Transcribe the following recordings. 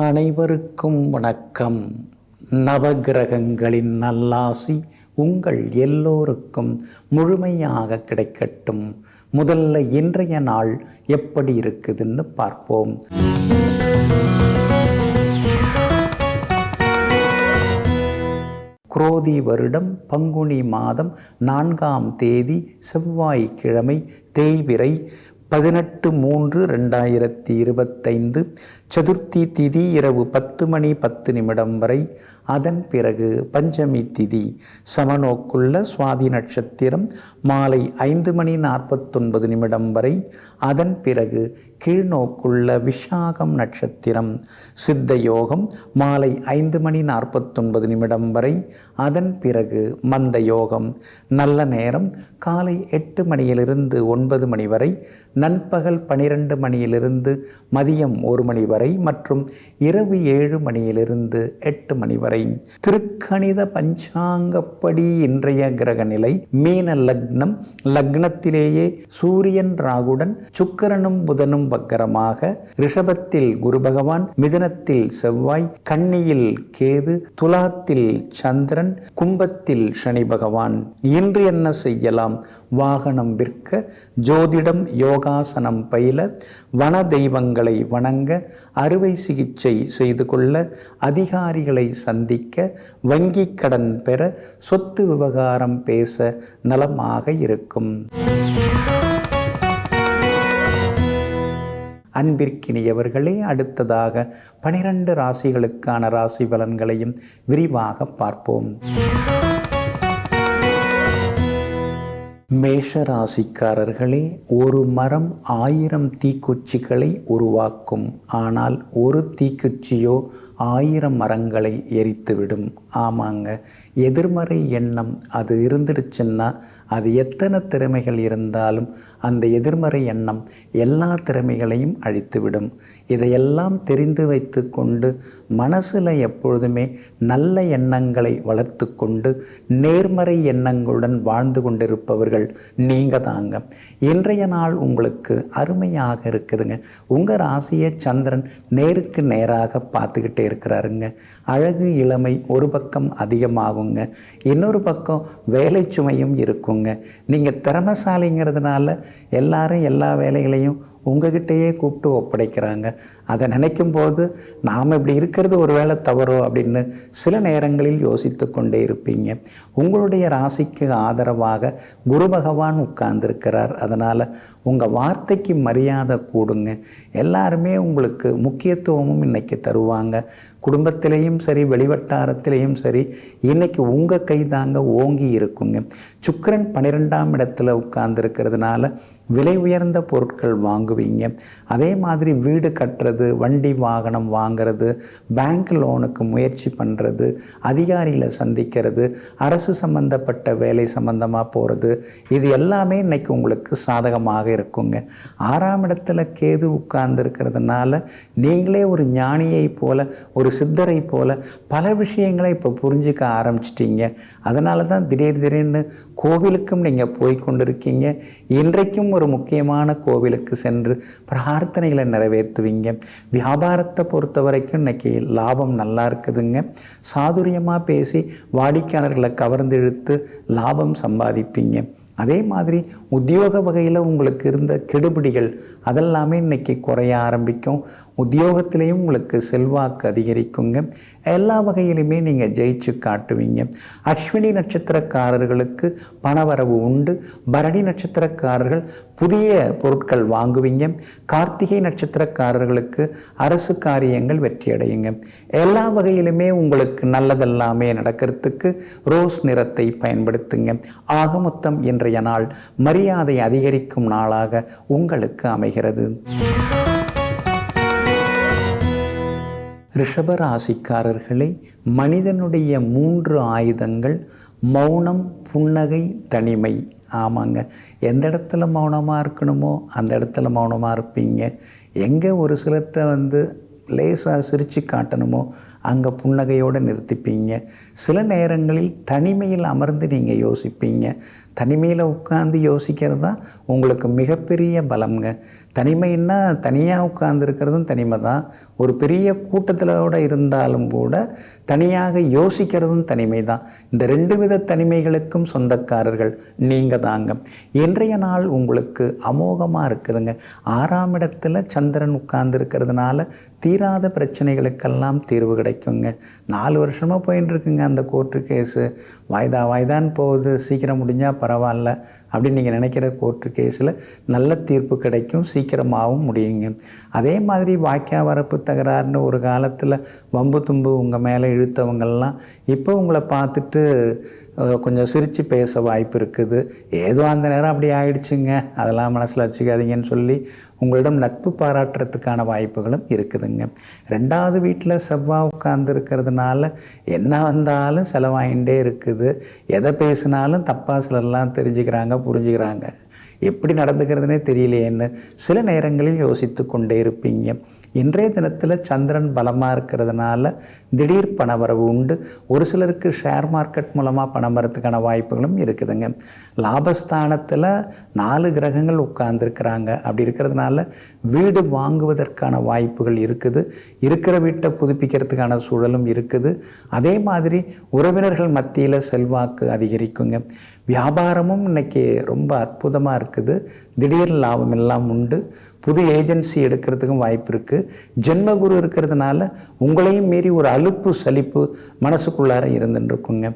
அனைவருக்கும் வணக்கம். நவகிரகங்களின் நல்லாசி உங்கள் எல்லோருக்கும் முழுமையாக கிடைக்கட்டும். முதல்ல இன்றைய நாள் எப்படி இருக்குதுன்னு பார்ப்போம். குரோதி வருடம் பங்குனி மாதம் 4ஆம் தேதி செவ்வாய்க்கிழமை, தேய்பிறை 18/3/2025. சதுர்த்தி திதி இரவு 10:10 வரை. அதன் பிறகு பஞ்சமி திதி. சமநோக்குள்ள சுவாதி நட்சத்திரம் மாலை 5:49 வரை. அதன் பிறகு கீழ்நோக்குள்ள விஷாகம் நட்சத்திரம். சித்த யோகம் மாலை 5:49 வரை. அதன் பிறகு மந்த யோகம். நல்ல நேரம் காலை 8 மணியிலிருந்து 9 மணி வரை, நண்பகல் 12 மணியிலிருந்து மதியம் 1 மணி வரை மற்றும் இரவு 7 மணியிலிருந்து 8 மணி வரை. திருக்கணித பஞ்சாங்கப்படி இன்றைய கிரக நிலை: மீன லக்னம். லக்னத்திலேயே சூரியன் ராகுடன், சுக்கிரனும் புதனும் வக்கரமாக, ரிஷபத்தில் குரு பகவான், மிதுனத்தில் செவ்வாய், கன்னியில் கேது, துலாத்தில் சந்திரன், கும்பத்தில் சனி பகவான். இன்று என்ன செய்யலாம்? வாகனம் விற்க, ஜோதிடம் யோகாசனம் பயில, வன தெய்வங்களை வணங்க, அறுவை சிகிச்சை செய்து கொள்ள, அதிகாரிகளை சந்திக்க, வங்கி கடன் பெற, சொத்து விவகாரம் பேச நலமாக இருக்கும். அன்பிற்கினியவர்களே, அடுத்ததாக 12 ராசிகளுக்கான ராசி பலன்களையும் விரிவாக பார்ப்போம். மேஷ ராசிக்காரர்களே, ஒரு மரம் 1000 தீக்குச்சிகளை உருவாக்கும். ஆனால் ஒரு தீக்குச்சியோ 1000 மரங்களை எரித்துவிடும். ஆமாங்க, எதிர்மறை எண்ணம் அது இருந்துடுச்சுன்னா, அது எத்தனை திறமைகள் இருந்தாலும் அந்த எதிர்மறை எண்ணம் எல்லா திறமைகளையும் அழித்துவிடும். இதையெல்லாம் தெரிந்து வைத்து கொண்டு மனசில் எப்பொழுதுமே நல்ல எண்ணங்களை வளர்த்து கொண்டு நேர்மறை எண்ணங்களுடன் வாழ்ந்து கொண்டிருப்பவர்கள் நீங்க தாங்க. இன்றைய நாள் உங்களுக்கு அருமையாக இருக்குதுங்க. உங்க ராசியை சந்திரன் நேருக்கு நேராக பார்த்துக்கிட்டே இருக்கிறாருங்க. அழகு இளமை ஒரு பக்கம் அதிகமாகுங்க, இன்னொரு பக்கம் வேலை சுமையும் இருக்குங்க. நீங்க திறமைசாலிங்கிறதுனால எல்லாரும் எல்லா வேலைகளையும் உங்ககிட்டயே கூப்பிட்டு ஒப்படைக்கிறாங்க. அதை நினைக்கும் போது நாம் இப்படி இருக்கிறது ஒரு வேளை தவறோ அப்படின்னு சில நேரங்களில் யோசித்து கொண்டே இருப்பீங்க. உங்களுடைய ராசிக்கு ஆதரவாக குரு பகவான் உட்கார்ந்துருக்கிறார். அதனால் உங்கள் வார்த்தைக்கு மரியாதை கூடுங்க. எல்லாருமே உங்களுக்கு முக்கியத்துவமும் இன்னைக்கு தருவாங்க. குடும்பத்திலையும் சரி, வெளிவட்டாரத்திலையும் சரி, இன்னைக்கு உங்கள் கை தாங்க ஓங்கி இருக்குங்க. சுக்கிரன் 12ஆம் இடத்துல உட்கார்ந்துருக்கிறதுனால விலை உயர்ந்த பொருட்கள் வாங்குவீங்க. அதே மாதிரி வீடு கட்டுறது, வண்டி வாகனம் வாங்கிறது, பேங்க் லோனுக்கு முயற்சி பண்ணுறது, அதிகாரிகளை சந்திக்கிறது, அரசு சம்பந்தப்பட்ட வேலை சம்பந்தமாக போகிறது, இது எல்லாமே இன்னைக்கு உங்களுக்கு சாதகமாக இருக்குங்க. 6ஆம் இடத்துல கேது உட்கார்ந்துருக்கிறதுனால நீங்களே ஒரு ஞானியை போல, ஒரு சித்தரை போல பல விஷயங்களை இப்போ புரிஞ்சுக்க ஆரம்பிச்சிட்டீங்க. அதனால தான் திடீர்னு கோவிலுக்கும் நீங்கள் போய் கொண்டிருக்கீங்க. இன்றைக்கும் ஒரு முக்கியமான கோவிலுக்கு சென்று பிரார்த்தனைகளை நிறைவேற்றுவீங்க. வியாபாரத்தை பொறுத்த வரைக்கும் இன்னைக்கு லாபம் நல்லா இருக்குதுங்க. சாதுரியமாக பேசி வாடிக்கையாளர்களை கவர்ந்து இழுத்து லாபம் சம்பாதிப்பீங்க. அதே மாதிரி உத்தியோக வகையில் உங்களுக்கு இருந்த கெடுபிடிகள் அதெல்லாமே இன்னைக்கு குறைய ஆரம்பிக்கும். உத்தியோகத்திலையும் உங்களுக்கு செல்வாக்கு அதிகரிக்குங்க. எல்லா வகையிலுமே நீங்கள் ஜெயிச்சு காட்டுவீங்க. அஸ்வினி நட்சத்திரக்காரர்களுக்கு பணவரவு உண்டு. பரணி நட்சத்திரக்காரர்கள் புதிய பொருட்கள் வாங்குவீங்க. கார்த்திகை நட்சத்திரக்காரர்களுக்கு அரசு காரியங்கள் வெற்றியடையுங்க. எல்லா வகையிலுமே உங்களுக்கு நல்லதெல்லாமே நடக்கிறதுக்கு ரோஸ் நிறத்தை பயன்படுத்துங்க. ஆக மொத்தம் இன்றைய நாள் மரியாதை அதிகரிக்கும் நாளாக உங்களுக்கு அமைகிறது. ரிஷபராசிக்காரர்களே, மனிதனுடைய 3 ஆயுதங்கள்: மௌனம், புன்னகை, தனிமை. ஆமாங்க, எந்த இடத்துல மௌனமாக இருக்கணுமோ அந்த இடத்துல மௌனமாக இருப்பீங்க. எங்கே ஒரு சிலர்கிட்ட லேசாக சிரித்து காட்டணுமோ அங்கே புன்னகையோடு நிறுத்திப்பீங்க. சில நேரங்களில் தனிமையில் அமர்ந்து நீங்கள் யோசிப்பீங்க. தனிமையில் உட்கார்ந்து யோசிக்கிறது தான் உங்களுக்கு மிகப்பெரிய பலம்ங்க. தனிமைன்னா தனியாக உட்கார்ந்துருக்கிறதும் தனிமை தான். ஒரு பெரிய கூட்டத்திலோடு இருந்தாலும் கூட தனியாக யோசிக்கிறதும் தனிமை தான். இந்த 2 வித தனிமைகளுக்கும் சொந்தக்காரர்கள் நீங்கள் தாங்க. இன்றைய நாள் உங்களுக்கு அமோகமாக இருக்குதுங்க. 6ஆம் இடத்துல சந்திரன் உட்கார்ந்துருக்கிறதுனால தீராத பிரச்சனைகளுக்கெல்லாம் தீர்வு கிடைக்குங்க. 4 வருஷமாக போயின்னு இருக்குங்க அந்த கோர்ட்டு கேஸு. வாய்தான்னு போகுது, சீக்கிரம் முடிஞ்சால் பரவாயில்ல அப்படின்னு நீங்கள் நினைக்கிற கோர்ட்டு கேஸில் நல்ல தீர்ப்பு கிடைக்கும், சீக்கிரமாகவும் முடியுங்க. அதே மாதிரி வாய்க்கா வரப்பு தகராறுன்னு ஒரு காலத்தில் வம்பு தும்பு உங்கள் மேலே இழுத்தவங்கள்லாம் இப்போ உங்களை பார்த்துட்டு கொஞ்சம் சிரித்து பேச வாய்ப்பு இருக்குது. ஏதோ அந்த நேரம் அப்படி ஆயிடுச்சுங்க, அதெல்லாம் மனசில் வச்சுக்காதீங்கன்னு சொல்லி உங்களிடம் நட்பு பாராட்டுறதுக்கான வாய்ப்புகளும் இருக்குதுங்க. 2வது வீட்டில் செவ்வாய் உட்கார்ந்து இருக்கிறதுனால என்ன வந்தாலும் செலவாயிண்டே இருக்குது. எதை பேசினாலும் தப்பாக சிலர்லாம் தெரிஞ்சுக்கிறாங்க, புரிஞ்சுக்கிறாங்க. எப்படி நடந்துக்கிறதுனே தெரியலையேன்னு சில நேரங்களில் யோசித்து கொண்டே இருப்பீங்க. இன்றைய தினத்தில் சந்திரன் பலமாக இருக்கிறதுனால திடீர் பணவரவு உண்டு. ஒரு சிலருக்கு ஷேர் மார்க்கெட் மூலமாக பணம் வரத்துக்கான வாய்ப்புகளும் இருக்குதுங்க. லாபஸ்தானத்தில் 4 கிரகங்கள் உட்கார்ந்துருக்கிறாங்க. அப்படி இருக்கிறதுனால வீடு வாங்குவதற்கான வாய்ப்புகள் இருக்குது. இருக்கிற வீட்டை புதுப்பிக்கிறதுக்கான சூழலும் இருக்குது. அதே மாதிரி உறவினர்கள் மத்தியில் செல்வாக்கு அதிகரிக்குங்க. வியாபாரமும் இன்னைக்கு ரொம்ப அற்புதமாக இருக்குது. திடீர் லாபம் எல்லாம் உண்டு. புது ஏஜென்சி எடுக்கிறதுக்கும் வாய்ப்பு இருக்குது. ஜென்மகுரு இருக்கிறதுனால உங்களையும் மீறி ஒரு அலுப்பு சலிப்பு மனசுக்குள்ளார இருந்துருக்குங்க.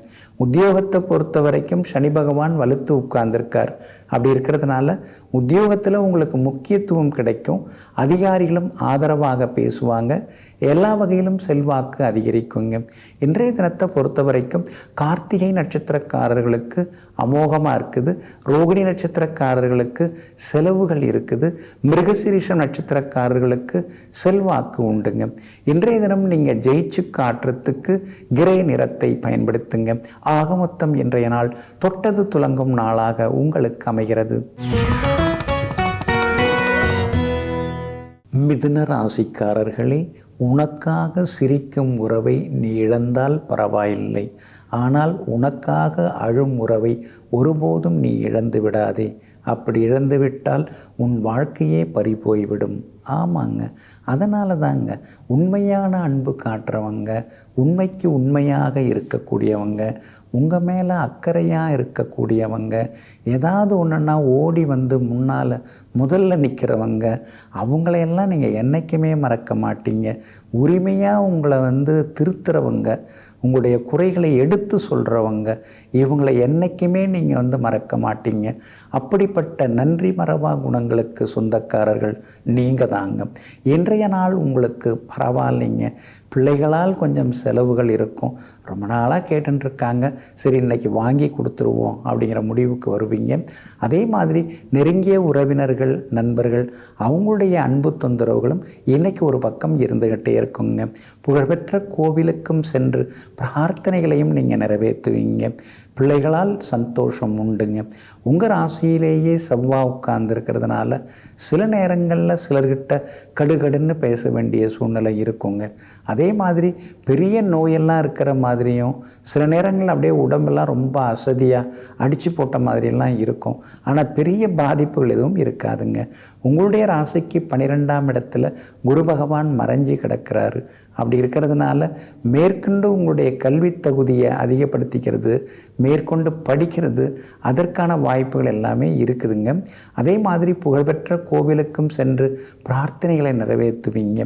உத்தியோகத்தை பொறுத்த வரைக்கும் சனி பகவான் வலுத்து உட்கார்ந்துருக்கார். அப்படி இருக்கிறதுனால உத்தியோகத்தில் உங்களுக்கு முக்கியத்துவம் கிடைக்கும். அதிகாரிகளும் ஆதரவாக பேசுவாங்க. எல்லா வகையிலும் செல்வாக்கு அதிகரிக்குங்க. இன்றைய தினத்தை பொறுத்த வரைக்கும் கார்த்திகை நட்சத்திரக்காரர்களுக்கு அமோகமாக இருக்குது. ரோகிணி நட்சத்திரக்காரர்களுக்கு செலவுகள் இருக்குது. மிருகசீரிஷம் நட்சத்திரக்காரர்களுக்கு செல்வாக்கு உண்டுங்க. இன்றைய தினம் நீங்கள் ஜெயிச்சு காட்டுறதுக்கு கிரை நிறத்தை பயன்படுத்துங்க. ஆக மொத்தம் இன்றைய நாள் தொட்டது துலங்கும் நாளாக உங்களுக்கு அமைகிறது. மிதுன ராசிக்காரர்களே, உனக்காக சிரிக்கும் உறவை நீ இழந்தால் பரவாயில்லை. ஆனால் உனக்காக அழும் உறவை ஒருபோதும் நீ இழந்து விடாதே. அப்படி இழந்துவிட்டால் உன் வாழ்க்கையே பறிபோய்விடும். ஆமாங்க, அதனால தாங்க உண்மையான அன்பு காட்டுறவங்க, உண்மைக்கு உண்மையாக இருக்கக்கூடியவங்க, உங்கள் மேலே அக்கறையாக இருக்கக்கூடியவங்க, ஏதாவது ஒன்றுன்னா ஓடி வந்து முன்னால் முதல்ல நிற்கிறவங்க, அவங்களையெல்லாம் நீங்கள் என்றைக்குமே மறக்க மாட்டீங்க. உரிமையாக உங்களை திருத்துறவங்க, உங்களுடைய குறைகளை எடுத்து சொல்கிறவங்க, இவங்களை என்றைக்குமே நீங்கள் மறக்க மாட்டீங்க. அப்படிப்பட்ட நன்றி மறவா குணங்களுக்கு சொந்தக்காரர்கள் நீங்கள் தாங்க. இன்றைய நாள் உங்களுக்கு பரவாயில்லைங்க. பிள்ளைகளால் கொஞ்சம் செலவுகள் இருக்கும். ரொம்ப நாளாக கேட்டுருக்காங்க, சரி இன்னைக்கு வாங்கி கொடுத்துருவோம் அப்படிங்கிற முடிவுக்கு வருவீங்க. அதே மாதிரி நெருங்கிய உறவினர்கள், நண்பர்கள், அவங்களுடைய அன்பு தொந்தரவுகளும் இன்றைக்கி ஒரு பக்கம் இருந்துக்கிட்டே இருக்குங்க. புகழ்பெற்ற கோவிலுக்கும் சென்று பிரார்த்தனைகளையும் நீங்கள் நிறைவேற்றுவீங்க. பிள்ளைகளால் சந்தோஷம் உண்டுங்க. உங்கள் ராசியிலேயே செவ்வாய் உட்கார்ந்துருக்கிறதுனால சில நேரங்களில் சிலர்கிட்ட கடுகடுன்னு பேச வேண்டிய சூழ்நிலை இருக்குங்க. அதே மாதிரி பெரிய நோயெல்லாம் இருக்கிற மாதிரியும் சில நேரங்களில் அப்படியே உடம்பெல்லாம் ரொம்ப அசதியாக அடித்து போட்ட மாதிரியெல்லாம் இருக்கும். ஆனால் பெரிய பாதிப்புகள் எதுவும் இருக்காதுங்க. உங்களுடைய ராசிக்கு 12ஆம் இடத்துல குரு பகவான் மறைஞ்சி கிடக்கிறாரு. அப்படி இருக்கிறதுனால மேற்கொண்டு உங்களுடைய கல்வி தகுதியை அதிகப்படுத்திக்கிறது, மேற்கொண்டு படிக்கிறது, அதற்கான வாய்ப்புகள் எல்லாமே இருக்குதுங்க. அதே மாதிரி புகழ்பெற்ற கோவிலுக்கும் சென்று பிரார்த்தனைகளை நிறைவேற்றுவீங்க.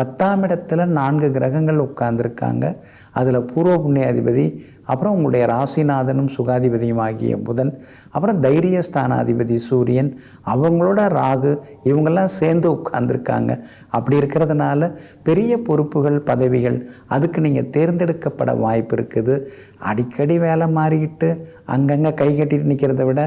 10ஆம் இடத்துல 4 கிரகங்கள் உட்கார்ந்துருக்காங்க. அதில் பூர்வ புண்ணியாதிபதி, அப்புறம் உங்களுடைய ராசிநாதனும் சுகாதிபதியும் ஆகிய புதன், அப்புறம் தைரியஸ்தானாதிபதி சூரியன், அவங்களோட ராகு, இவங்கெல்லாம் சேர்ந்து உட்கார்ந்துருக்காங்க. அப்படி இருக்கிறதுனால பெரிய பொறுப்புகள், பதவிகள், அதுக்கு நீங்கள் தேர்ந்தெடுக்கப்பட வாய்ப்பு இருக்குது. அடிக்கடி வேலை மாறிக்கிட்டு அங்கங்கே கை கட்டிட்டு நிற்கிறத விட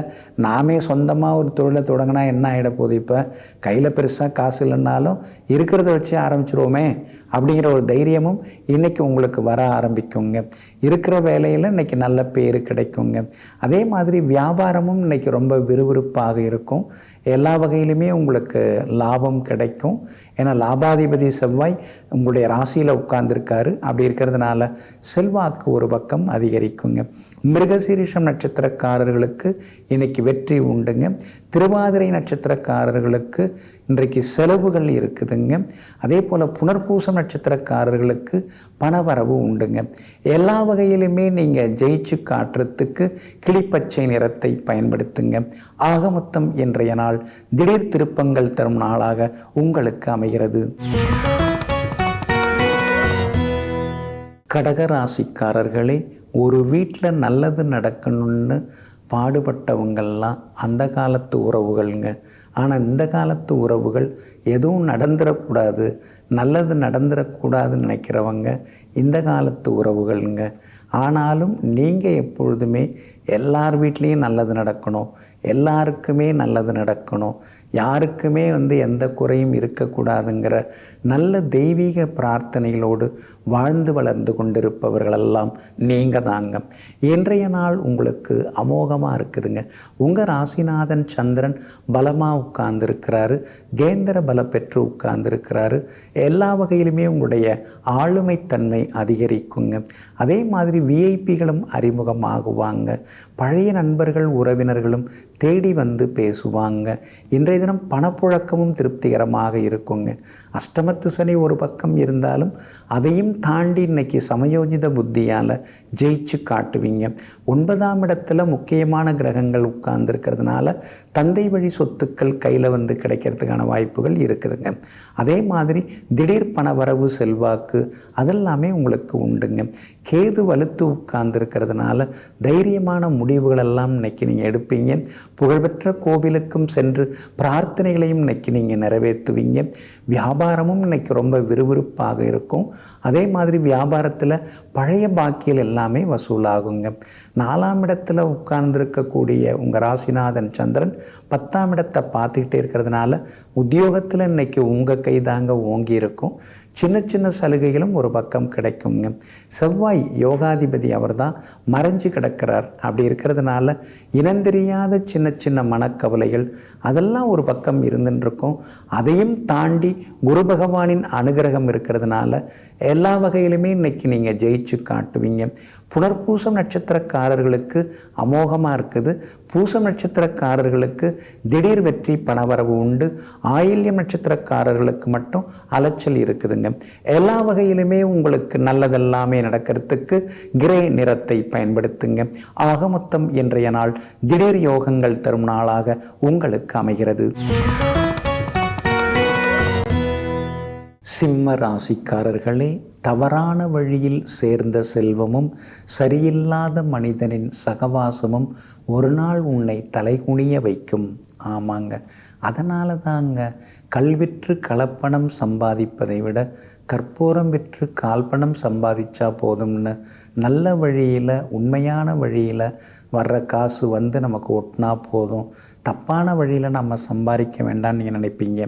நாமே சொந்தமாக ஒரு தொழிலை தொடங்கினா என்ன ஆகிட போகுது? இப்போ கையில் பெருசாக காசு இல்லைன்னாலும் இருக்கிறத வச்சு ஆரம்பிச்சிருவோமே அப்படிங்கிற ஒரு தைரியமும் இன்றைக்கி உங்களுக்கு வர ஆரம்பிக்குங்க. இருக்கிற வேலையை வகையில் இன்றைக்கி நல்ல பேர் கிடைக்குங்க. அதே மாதிரி வியாபாரமும் இன்றைக்கி ரொம்ப விறுவிறுப்பாக இருக்கும். எல்லா வகையிலுமே உங்களுக்கு லாபம் கிடைக்கும். ஏன்னா லாபாதிபதி செவ்வாய் உங்களுடைய ராசியில் உட்கார்ந்துருக்காரு. அப்படி இருக்கிறதுனால செல்வாக்கு ஒரு பக்கம் அதிகரிக்குங்க. மிருகசீரிஷம் நட்சத்திரக்காரர்களுக்கு இன்றைக்கி வெற்றி உண்டுங்க. திருவாதிரை நட்சத்திரக்காரர்களுக்கு இன்றைக்கு செலவுகள் இருக்குதுங்க. அதே போல் புனர்பூசம் நட்சத்திரக்காரர்களுக்கு பணவரவு உண்டுங்க. எல்லா வகையிலுமே நீங்கள் ஜெயிச்சு காட்டுறதுக்கு கிளிப்பச்சை நிறத்தை பயன்படுத்துங்க. ஆக மொத்தம் இன்றைய நாள் திடீர் திருப்பங்கள் தரும் நாளாக உங்களுக்கு அமைகிறது. கடகராசிக்காரர்களே, ஒரு வீட்டில் நல்லது நடக்கணும்னு பாடுபட்டவங்கள்லாம் அந்த காலத்து உறவுகள்ங்க. ஆனால் இந்த காலத்து உறவுகள் எதுவும் நடந்துடக்கூடாது, நல்லது நடந்துடக்கூடாதுன்னு நினைக்கிறவங்க இந்த காலத்து உறவுகள்ங்க. ஆனாலும் நீங்கள் எப்பொழுதுமே எல்லார் வீட்லேயும் நல்லது நடக்கணும், எல்லாருக்குமே நல்லது நடக்கணும், யாருக்குமே எந்த குறையும் இருக்கக்கூடாதுங்கிற நல்ல தெய்வீக பிரார்த்தனைகளோடு வாழ்ந்து வளர்ந்து கொண்டிருப்பவர்களெல்லாம் நீங்கள் தாங்க. இன்றைய நாள் உங்களுக்கு அமோகமாக இருக்குதுங்க. உங்கள் ராசிநாதன் சந்திரன் பலமாக உட்கார்ந்துருக்கிறாரு, கேந்திர பல பெற்று உட்கார்ந்துருக்கிறாரு. எல்லா வகையிலுமே உங்களுடைய ஆளுமைத்தன்மை அதிகரிக்குங்க. அதே மாதிரி விஐபிகளும் அறிமுகமாகுவாங்க. பழைய நண்பர்கள் உறவினர்களும் தேடி வந்து பேசுவாங்க. இன்றைய தினம் பணப்புழக்கமும் திருப்திகரமாக இருக்குங்க. அஷ்டமத்து சனி ஒரு பக்கம் இருந்தாலும் அதையும் தாண்டி இன்னைக்கு சமயோஜித புத்தியால் ஜெயிச்சு காட்டுவீங்க. 9ஆம் இடத்துல முக்கியமான கிரகங்கள் உட்கார்ந்துருக்கிறதுனால தந்தை வழி சொத்துக்கள் கையில் கிடைக்கிறதுக்கான வாய்ப்புகள் இருக்குதுங்க. அதே மாதிரி திடீர் பண வரவு செல்வாக்கு அதெல்லாமே உங்களுக்கு உண்டுங்க. கேது வலுத்து உட்கார்ந்துருக்கிறதுனால தைரியமான முடிவுகள் எல்லாம் இன்னைக்கு நீங்கள் எடுப்பீங்க. புகழ்பெற்ற கோவிலுக்கும் சென்று பிரார்த்தனைகளையும் இன்னைக்கு நீங்கள் நிறைவேற்றுவீங்க. வியாபாரமும் இன்னைக்கு ரொம்ப விறுவிறுப்பாக இருக்கும். அதே மாதிரி வியாபாரத்தில் பழைய பாக்கியல் எல்லாமே வசூலாகுங்க. 4ஆம் இடத்துல உட்கார்ந்துருக்கக்கூடிய உங்கள் ராசிநாதன் சந்திரன் 10ஆம் இடத்தை பார்த்துக்கிட்டே இருக்கிறதுனால உத்தியோகத்தில் இன்னைக்கு உங்கள் கைதாங்க ஓங்கி இருக்கும். சின்ன சின்ன சலுகைகளும் ஒரு பக்கம் கிடைக்குங்க. செவ்வாய் யோகாதிபதி அவர் தான் மறைஞ்சு கிடக்கிறார். அப்படி இருக்கிறதுனால இனந்தெரியாத சின்ன சின்ன மனக்கவலைகள் அதெல்லாம் ஒரு பக்கம் இருந்துருக்கும். அதையும் தாண்டி குரு பகவானின் அனுகிரகம் இருக்கிறதுனால எல்லா வகையிலுமே இன்னைக்கு நீங்கள் ஜெயிச்சு காட்டுவீங்க. புனர்பூசம் நட்சத்திரக்காரர்களுக்கு அமோகமாக இருக்குது. பூசம் நட்சத்திரக்காரர்களுக்கு திடீர் வெற்றி பணவரவு உண்டு. ஆயில்யம் நட்சத்திரக்காரர்களுக்கு மட்டும் அலைச்சல் இருக்குதுங்க. எல்லா வகையிலுமே உங்களுக்கு நல்லதெல்லாமே நடக்கிறதுக்கு கிரே நிறத்தை பயன்படுத்துங்க. ஆக மொத்தம் இன்றைய நாள் திடீர் யோகங்கள் தரும் நாளாக உங்களுக்கு அமைகிறது. சிம்ம ராசிக்காரர்களே, தவறான வழியில் சேர்ந்த செல்வமும் சரியில்லாத மனிதனின் சகவாசமும் ஒரு நாள் உன்னை தலைகுனிய வைக்கும். ஆமாங்க, அதனால தாங்க கல்விற்று கலப்பணம் சம்பாதிப்பதை விட கற்பூரம் விற்று கால்பணம் சம்பாதிச்சா போதும்னு நல்ல வழியில் உண்மையான வழியில் வர்ற காசு நமக்கு ஒட்டினா போதும், தப்பான வழியில் நம்ம சம்பாதிக்க வேண்டாம்னு நீங்கள் நினைப்பீங்க.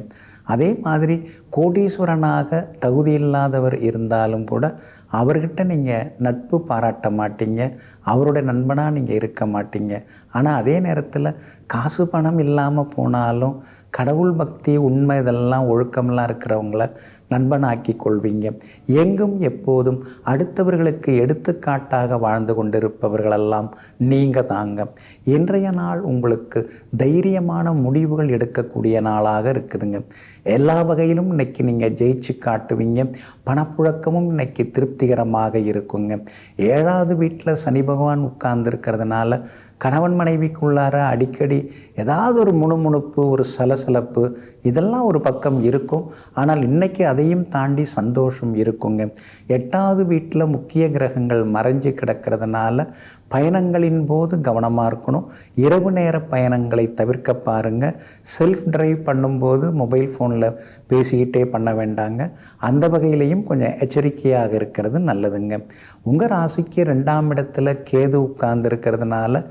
அதே மாதிரி கோடீஸ்வரனாக தகுதி இல்லாதவர் இருந்தாலும் கூட அவர்கிட்ட நீங்கள் நட்பு பாராட்ட மாட்டீங்க, அவருடைய நண்பனாக நீங்கள் இருக்க மாட்டீங்க. ஆனால் அதே நேரத்தில் காசு பணம் இல்லாமல் போனாலும் கடவுள் பக்தி உண்மை இதெல்லாம் ஒழுக்கமெல்லாம் இருக்கிறவங்கள நண்பனாக்கி கொள்வீங்க. எங்கும் எப்போதும் அடுத்தவர்களுக்கு எடுத்துக்காட்டாக வாழ்ந்து கொண்டிருப்பவர்களெல்லாம் நீங்கள் தாங்க. இன்றைய நாள் உங்களுக்கு தைரியமான முடிவுகள் எடுக்கக்கூடிய நாளாக இருக்குதுங்க. எல்லா வகையிலும் இன்னைக்கு நீங்கள் ஜெயிச்சு காட்டுவீங்க. பணப்புழக்கமும் இன்னைக்கு திருப்திகரமாக இருக்குங்க. 7வது வீட்டில் சனி பகவான் உட்கார்ந்துருக்கிறதுனால கணவன் மனைவிக்குள்ளார அடிக்கடி ஏதாவது ஒரு முணுமுணுப்பு, ஒரு சலசலப்பு இதெல்லாம் ஒரு பக்கம் இருக்கும். ஆனால் இன்னைக்கு அதையும் தாண்டி சந்தோஷம் இருக்குங்க. 8வது வீட்டில் முக்கிய கிரகங்கள் மறைஞ்சு கிடக்கிறதுனால பயணங்களின் போது கவனமாக இருக்கணும். இரவு நேர பயணங்களை தவிர்க்க பாருங்கள். செல்ஃப் டிரைவ் பண்ணும்போது மொபைல் ஃபோனில் பேசிக்கிட்டே பண்ண வேண்டாங்க. அந்த வகையிலையும் கொஞ்சம் எச்சரிக்கையாக இருக்கிறது நல்லதுங்க. உங்கள் ராசிக்கு 2ஆம் இடத்துல கேது உட்கார்ந்துருக்கிறதுனால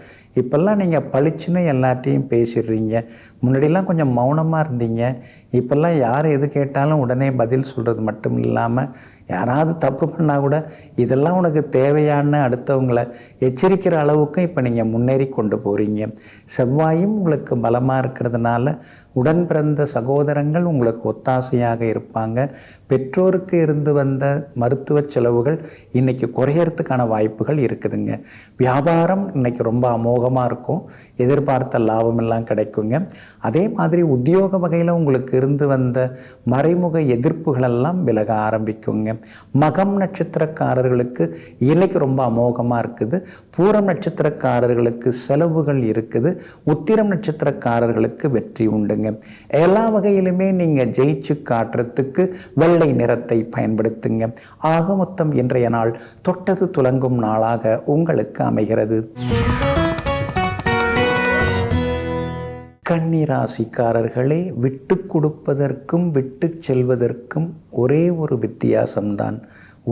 இப்போல்லாம் நீங்கள் பளிச்சுன்னு எல்லாத்தையும் பேசிடுறீங்க. முன்னாடிலாம் கொஞ்சம் மௌனமாக இருந்தீங்க. இப்போல்லாம் யார் எது கேட்டாலும் உடனே பதில் சொல்கிறது மட்டும் இல்லாமல் யாராவது தப்பு பண்ணால் கூட இதெல்லாம் உனக்கு தேவையான அடுத்தவங்களை எச்சரிக்கிற அளவுக்கும் இப்போ நீங்கள் முன்னேறி கொண்டு போகிறீங்க. செவ்வாயும் உங்களுக்கு பலமாக இருக்கிறதுனால உடன் பிறந்த சகோதரங்கள் உங்களுக்கு ஒத்தாசையாக இருப்பாங்க. பெற்றோருக்கு இருந்து வந்த மருத்துவ செலவுகள் இன்றைக்கி குறையறதுக்கான வாய்ப்புகள் இருக்குதுங்க. வியாபாரம் இன்றைக்கி ரொம்ப அமோகமாக இருக்கும். எதிர்பார்த்த லாபம் எல்லாம் கிடைக்குங்க. அதே மாதிரி உத்தியோக வகையில் உங்களுக்கு இருந்து வந்த மறைமுக எதிர்ப்புகளெல்லாம் விலக ஆரம்பிக்குங்க. மகம் நட்சத்திரக்காரர்களுக்கு இன்றைக்கி ரொம்ப அமோகமாக இருக்குது. பூரம் நட்சத்திரக்காரர்களுக்கு செலவுகள் இருக்குது. உத்திரம் நட்சத்திரக்காரர்களுக்கு வெற்றி உண்டுங்க. எல்லா வகையிலுமே நீங்கள் ஜெயிச்சு காட்டுறதுக்கு வெள்ளை நிறத்தை பயன்படுத்துங்க. ஆக மொத்தம் இன்றைய நாள் தொட்டது துலங்கும் நாளாக உங்களுக்கு அமைகிறது. கன்னி ராசிக்காரர்களே, விட்டு கொடுப்பதற்கும் விட்டு செல்வதற்கும் ஒரே ஒரு வித்தியாசம்தான்.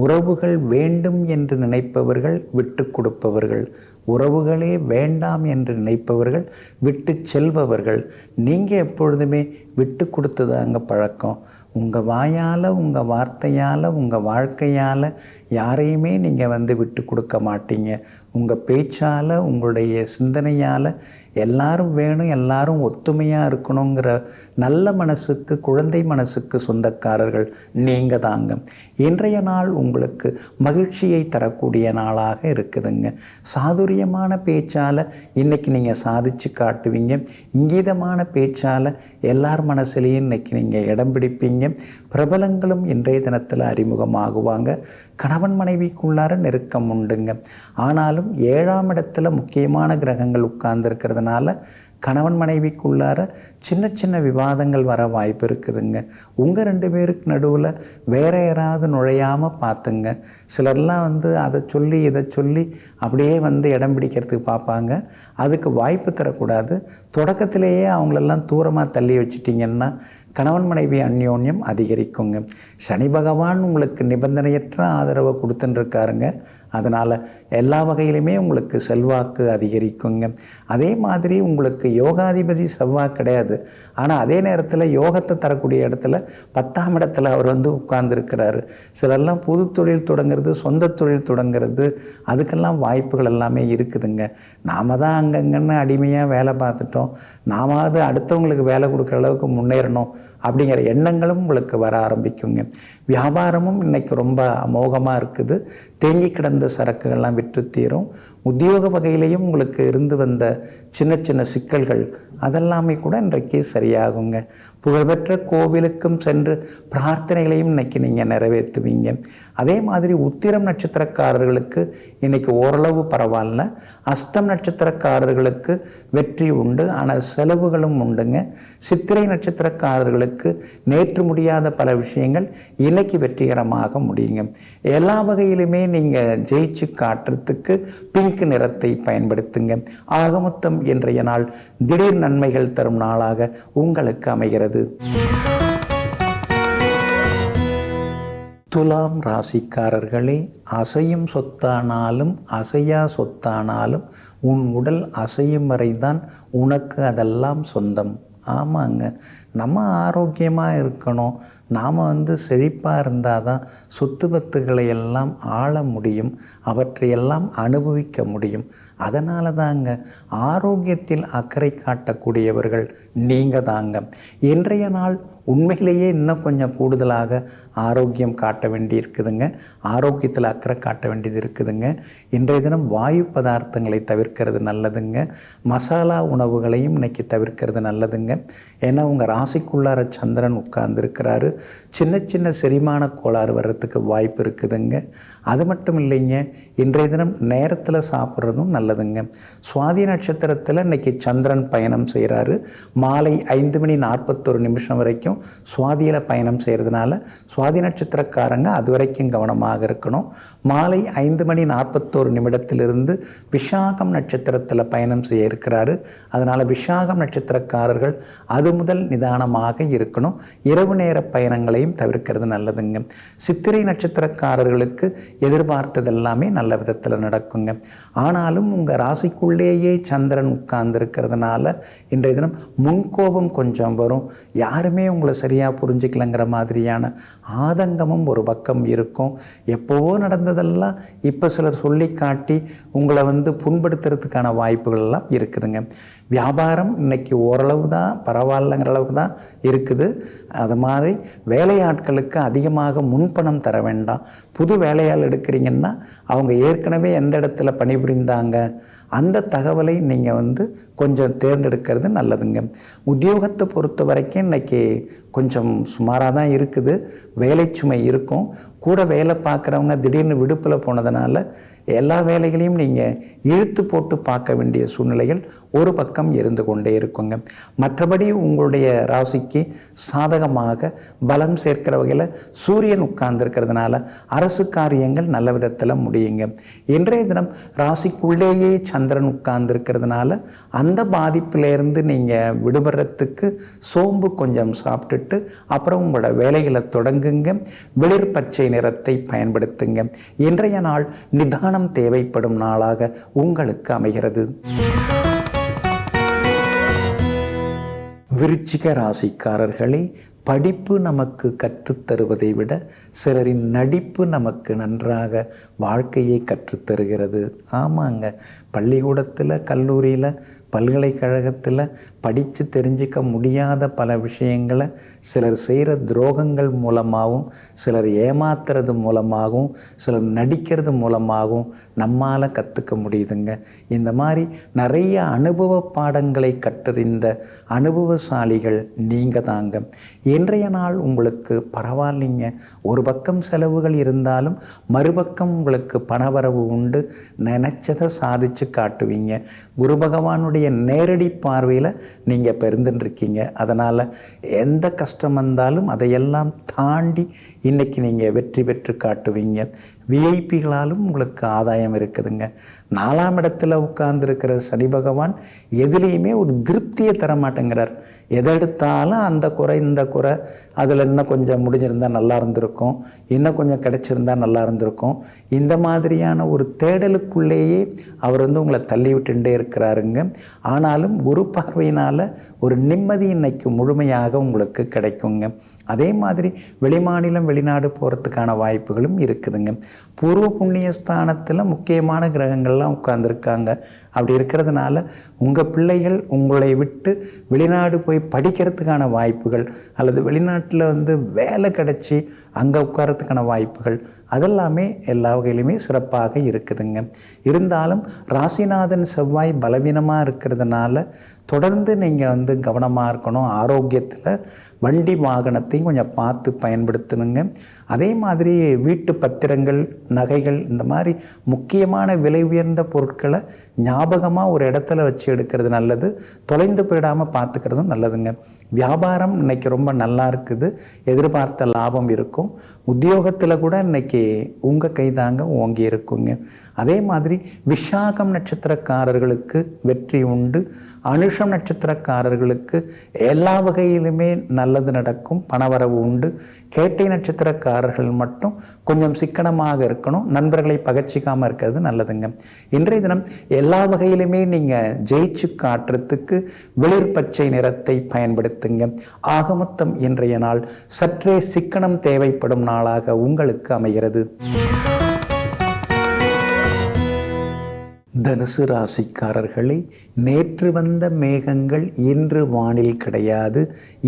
உறவுகள் வேண்டும் என்று நினைப்பவர்கள் விட்டு கொடுப்பவர்கள், உறவுகளே வேண்டாம் என்று நினைப்பவர்கள் விட்டு செல்பவர்கள். நீங்கள் எப்பொழுதுமே விட்டு கொடுத்ததாங்க பழக்கம். உங்கள் வாயால், உங்கள் வார்த்தையால், உங்கள் வாழ்க்கையால் யாரையுமே நீங்கள் விட்டு கொடுக்க மாட்டீங்க. உங்கள் பேச்சால், உங்களுடைய சிந்தனையால் எல்லாரும் வேணும், எல்லாரும் ஒத்துமையாக இருக்கணுங்கிற நல்ல மனசுக்கு, குழந்தை மனசுக்கு சொந்தக்காரர்கள் நீங்கள் தாங்க. இன்றைய நாள் உங்களுக்கு மகிழ்ச்சியை தரக்கூடிய நாளாக இருக்குதுங்க. சாதுரியமான பேச்சால் இன்றைக்கி நீங்கள் சாதிச்சு காட்டுவீங்க. இங்கீதமான பேச்சால் எல்லார் மனசுலேயும் இன்றைக்கி நீங்கள் இடம் பிடிப்பீங்க. பிரபலங்களும் இன்றைய தினத்தில் அறிமுகமாகுவாங்க. கணவன் மனைவிக்குள்ளார நெருக்கம் உண்டுங்க. ஆனாலும் 7ஆம் இடத்துல முக்கியமான கிரகங்கள் உட்கார்ந்துருக்கிறதுனால கணவன் மனைவிக்குள்ளார சின்ன சின்ன விவாதங்கள் வர வாய்ப்பு இருக்குதுங்க. உங்கள் 2 பேருக்கு நடுவில் வேற யாராவது நுழையாமல் பார்த்துங்க. சிலர்லாம் அதை சொல்லி இதை சொல்லி அப்படியே இடம் பிடிக்கிறதுக்கு பார்ப்பாங்க. அதுக்கு வாய்ப்பு தரக்கூடாது. தொடக்கத்திலேயே அவங்களெல்லாம் தூரமாக தள்ளி வச்சிட்டிங்கன்னா கணவன் மனைவி அந்யோன்யம் அதிகரிக்குங்க. சனி பகவான் உங்களுக்கு நிபந்தனையற்ற ஆதரவை கொடுத்துட்டுருக்காருங்க. அதனால் எல்லா வகையிலுமே உங்களுக்கு செல்வாக்கு அதிகரிக்குங்க. அதே மாதிரி உங்களுக்கு யோகாதிபதி செவ்வாய் கிடையாது. ஆனால் அதே நேரத்தில் யோகத்தை தரக்கூடிய இடத்துல 10ஆம் இடத்துல அவர் உட்கார்ந்துருக்கிறாரு. சிலர்லாம் புது தொழில் தொடங்கிறது, சொந்த தொழில் தொடங்கிறது, அதுக்கெல்லாம் வாய்ப்புகள் எல்லாமே இருக்குதுங்க. நாம் தான் அங்கங்கன்னு அடிமையாக வேலை பார்த்துட்டோம், நாமாவது அடுத்தவங்களுக்கு வேலை கொடுக்குற அளவுக்கு முன்னேறணும் அப்படிங்கிற எண்ணங்களும் உங்களுக்கு வர ஆரம்பிக்குங்க. வியாபாரமும் இன்றைக்கி ரொம்ப அமோகமாக இருக்குது. தேங்கி கிடந்த சரக்குகள்லாம் விற்று தீரும். உத்தியோக வகையிலையும் உங்களுக்கு இருந்து வந்த சின்ன சின்ன சிக்கல்கள் அதெல்லாமே கூட இன்றைக்கு சரியாகுங்க. புகழ்பெற்ற கோவிலுக்கும் சென்று பிரார்த்தனைகளையும் இன்றைக்கி நீங்கள் நிறைவேற்றுவீங்க. அதே மாதிரி உத்திரம் நட்சத்திரக்காரர்களுக்கு இன்றைக்கி ஓரளவு பரவாயில்ல. அஸ்தம் நட்சத்திரக்காரர்களுக்கு வெற்றி உண்டு, ஆனால் செலவுகளும் உண்டுங்க. சித்திரை நட்சத்திரக்காரர்களுக்கு நேற்று முடியாத பல விஷயங்கள் இன்னைக்கு வெற்றிகரமாக முடியுங்க. எல்லா வகையிலுமே நீங்கள் ஜெயிச்சு காட்டுறதுக்கு பிங்க் நிறத்தை பயன்படுத்துங்க. ஆக மொத்தம் இன்றைய நாள் திடீர் நன்மைகள் தரும் நாளாக உங்களுக்கு அமைகிறது. துலாம் ராசிக்காரர்களே, அசையும் சொத்தானாலும் அசையா சொத்தானாலும் உன் உடல் அசையும் வரைதான் உனக்கு அதெல்லாம் சொந்தம். ஆமாங்க, நம்ம ஆரோக்கியமாக இருக்கணும். நாம் செழிப்பாக இருந்தால் தான் சொத்து பத்துக்களை எல்லாம் ஆள முடியும், அவற்றையெல்லாம் அனுபவிக்க முடியும். அதனால தாங்க ஆரோக்கியத்தில் அக்கறை காட்டக்கூடியவர்கள் நீங்கள் தாங்க. இன்றைய நாள் உண்மையிலேயே இன்னும் கொஞ்சம் கூடுதலாக ஆரோக்கியம் காட்ட வேண்டி இருக்குதுங்க. ஆரோக்கியத்தில் அக்கறை காட்ட வேண்டியது இருக்குதுங்க. இன்றைய தினம் வாயு பதார்த்தங்களை தவிர்க்கிறது நல்லதுங்க. மசாலா உணவுகளையும் இன்னைக்கு தவிர்க்கிறது நல்லதுங்க. ஏன்னா உங்கள் ராசிக்குள்ளார சந்திரன் உட்கார்ந்துருக்கிறாரு. சின்ன சின்ன செரிமான கோளாறு வர்றதுக்கு வாய்ப்பு இருக்குதுங்க. அது மட்டும் இல்லைங்க, இன்றைய தினம் நேரத்தில் சாப்பிட்றதும் நல்லதுங்க. சுவாதி நட்சத்திரத்தில் இன்னைக்கு சந்திரன் பயணம் செய்கிறாரு. மாலை 5:41 வரைக்கும் சுவாதியில் பயணம் செய்கிறதுனால சுவாதி நட்சத்திரக்காரங்க அது வரைக்கும் கவனமாக இருக்கணும். மாலை 5:41 விசாகம் நட்சத்திரத்தில் பயணம் செய்ய இருக்கிறாரு. அதனால் விசாகம் நட்சத்திரக்காரர்கள் அது முதல் நிதானமாக இருக்கணும். இரவு நேர பயணம் பயணங்களையும் தவிர்க்கிறது நல்லதுங்க. சித்திரை நட்சத்திரக்காரர்களுக்கு எதிர்பார்த்ததெல்லாமே நல்ல விதத்தில் நடக்குங்க. ஆனாலும் உங்கள் ராசிக்குள்ளேயே சந்திரன் உட்கார்ந்துருக்கிறதுனால இன்றைய தினம் முன்கோபம் கொஞ்சம் வரும். யாருமே உங்களை சரியாக புரிஞ்சுக்கலங்கிற மாதிரியான ஆதங்கமும் ஒரு பக்கம் இருக்கும். எப்போவோ நடந்ததெல்லாம் இப்போ சிலர் சொல்லி காட்டி உங்களை புண்படுத்துறதுக்கான வாய்ப்புகள் எல்லாம் இருக்குதுங்க. வியாபாரம் இன்னைக்கு ஓரளவு தான், பரவாயில்லைங்கிற அளவுக்கு தான் இருக்குது. அது மாதிரி வேலையாட்களுக்கு அதிகமாக முன்பணம் தர வேண்டாம். புது வேலையால் எடுக்கிறீங்கன்னா அவங்க ஏற்கனவே எந்த இடத்துல பணிபுரிந்தாங்க அந்த தகவலை நீங்கள் கொஞ்சம் தேர்ந்தெடுக்கிறது நல்லதுங்க. உத்தியோகத்தை பொறுத்த வரைக்கும் இன்னைக்கு கொஞ்சம் சுமாராக தான் இருக்குது. வேலை சுமை இருக்கும். கூட வேலை பார்க்குறவங்க திடீர்னு விடுப்பில் போனதுனால எல்லா வேலைகளையும் நீங்கள் இழுத்து போட்டு பார்க்க வேண்டிய சூழ்நிலைகள் ஒரு பக்கம் இருந்து கொண்டே இருக்குங்க. மற்றபடி உங்களுடைய ராசிக்கு சாதகமாக பலம் சேர்க்கிற வகையில் சூரியன் உட்கார்ந்துருக்கிறதுனால அரசு காரியங்கள் நல்ல விதத்தில் முடியுங்க. இன்றைய தினம் ராசிக்குள்ளேயே சந்திரன் உட்கார்ந்துருக்கிறதுனால அந்த பாதிப்பிலேருந்து நீங்கள் விடுபடுறதுக்கு சோம்பு கொஞ்சம் சாப்பிட்டுட்டு அப்புறம் உங்களோட வேலைகளை தொடங்குங்க. வெளிர் பச்சை நிறத்தை பயன்படுத்துங்க. இன்றைய நாள் நிதானம் தேவைப்படும் நாளாக உங்களுக்கு அமைகிறது. விருச்சிக ராசிக்காரர்களே, படிப்பு நமக்கு கற்றுத்தருவதை விட சிலரின் நடிப்பு நமக்கு நன்றாக வாழ்க்கையை கற்றுத்தருகிறது. ஆமாங்க, பள்ளிக்கூடத்தில், கல்லூரியில், பல்கலைக்கழகத்தில் படித்து தெரிஞ்சிக்க முடியாத பல விஷயங்களை சிலர் செய்கிற துரோகங்கள் மூலமாகவும், சிலர் ஏமாத்துறது மூலமாகவும், சிலர் நடிக்கிறது மூலமாகவும் நம்மால் கற்றுக்க முடியுதுங்க. இந்த மாதிரி நிறைய அனுபவ பாடங்களை கற்றறிந்த அனுபவசாலிகள் நீங்கள் தாங்க. இன்றைய நாள் உங்களுக்கு பரவாயில்லைங்க. ஒரு பக்கம் செலவுகள் இருந்தாலும் மறுபக்கம் உங்களுக்கு பணவரவு உண்டு. நினைச்சதை சாதிச்சு காட்டுவீங்க. குரு பகவானுடைய நேரடி பார்வையில் நீங்கள் பெருந்துருக்கீங்க. அதனால் எந்த கஷ்டம் வந்தாலும் அதையெல்லாம் தாண்டி இன்னைக்கு நீங்கள் வெற்றி பெற்று காட்டுவீங்க. விஐபிகளாலும் உங்களுக்கு ஆதாயம் இருக்குதுங்க. 4ஆம் இடத்துல உட்கார்ந்துருக்கிற சனி பகவான் எதுலேயுமே ஒரு திருப்தியை தர மாட்டேங்கிறார். எதை எடுத்தாலும் அந்த குறை இந்த குறை, அதில் இன்னும் கொஞ்சம் முடிஞ்சிருந்தால் நல்லா இருந்திருக்கும், இன்னும் கொஞ்சம் கிடைச்சிருந்தா நல்லா இருந்திருக்கும். இந்த மாதிரியான ஒரு தேடலுக்குள்ளேயே அவர் உங்களை தள்ளி விட்டுட்டே இருக்கிறாருங்க. ஆனாலும் குரு பார்வையினால் ஒரு நிம்மதி இன்னைக்கு முழுமையாக உங்களுக்கு கிடைக்குங்க. அதே மாதிரி வெளிமாநிலம், வெளிநாடு போகிறதுக்கான வாய்ப்புகளும் இருக்குதுங்க. பூர்வ புண்ணிய ஸ்தானத்தில் முக்கியமான கிரகங்கள்லாம் உட்கார்ந்துருக்காங்க. அப்படி இருக்கிறதுனால உங்கள் பிள்ளைகள் உங்களை விட்டு வெளிநாடு போய் படிக்கிறதுக்கான வாய்ப்புகள், அல்லது வெளிநாட்டில் வேலை கிடைச்சி அங்கே உட்காரத்துக்கான வாய்ப்புகள் அதெல்லாமே எல்லா வகையிலுமே சிறப்பாக இருக்குதுங்க. இருந்தாலும் ராசிநாதன் செவ்வாய் பலவீனமாக இருக்கிறதுனால தொடர்ந்து நீங்கள் கவனமாக இருக்கணும். ஆரோக்கியத்தில் வண்டி வாகனத்தையும் கொஞ்சம் பார்த்து பயன்படுத்தணுங்க. அதே மாதிரி வீட்டு பத்திரங்கள், நகைகள், இந்த மாதிரி முக்கியமான விலை உயர்ந்த பொருட்களை ஞாபகமாக ஒரு இடத்துல வச்சு எடுக்கிறது நல்லது. தொலைந்து போயிடாமல் பார்த்துக்கிறதும் நல்லதுங்க. வியாபாரம் இன்னைக்கு ரொம்ப நல்லா இருக்குது. எதிர்பார்த்த லாபம் இருக்கும். உத்தியோகத்தில் கூட இன்னைக்கு உங்கள் கைதாங்க ஓங்கி இருக்குங்க. அதே மாதிரி விஷாகம் நட்சத்திரக்காரர்களுக்கு வெற்றி உண்டு. அனுஷம் நட்சத்திரக்காரர்களுக்கு எல்லா வகையிலுமே நல்லது நடக்கும், பணவரவு உண்டு. கேட்டை நட்சத்திரக்காரர்கள் மட்டும் கொஞ்சம் சிக்கனமாக இருக்கணும். நண்பர்களை பகச்சிக்காமல் இருக்கிறது நல்லதுங்க. இன்றைய தினம் எல்லா வகையிலுமே நீங்கள் ஜெயிச்சு காட்டுறதுக்கு வெளிர் பச்சை நிறத்தை பயன்படுத்துங்க. ஆகமொத்தம் இன்றைய நாள் சற்றே சிக்கனம் தேவைப்படும் நாளாக உங்களுக்கு அமைகிறது. தனுசு ராசிக்காரர்களே, நேற்று வந்த மேகங்கள் இன்று வானில் கிடையாது.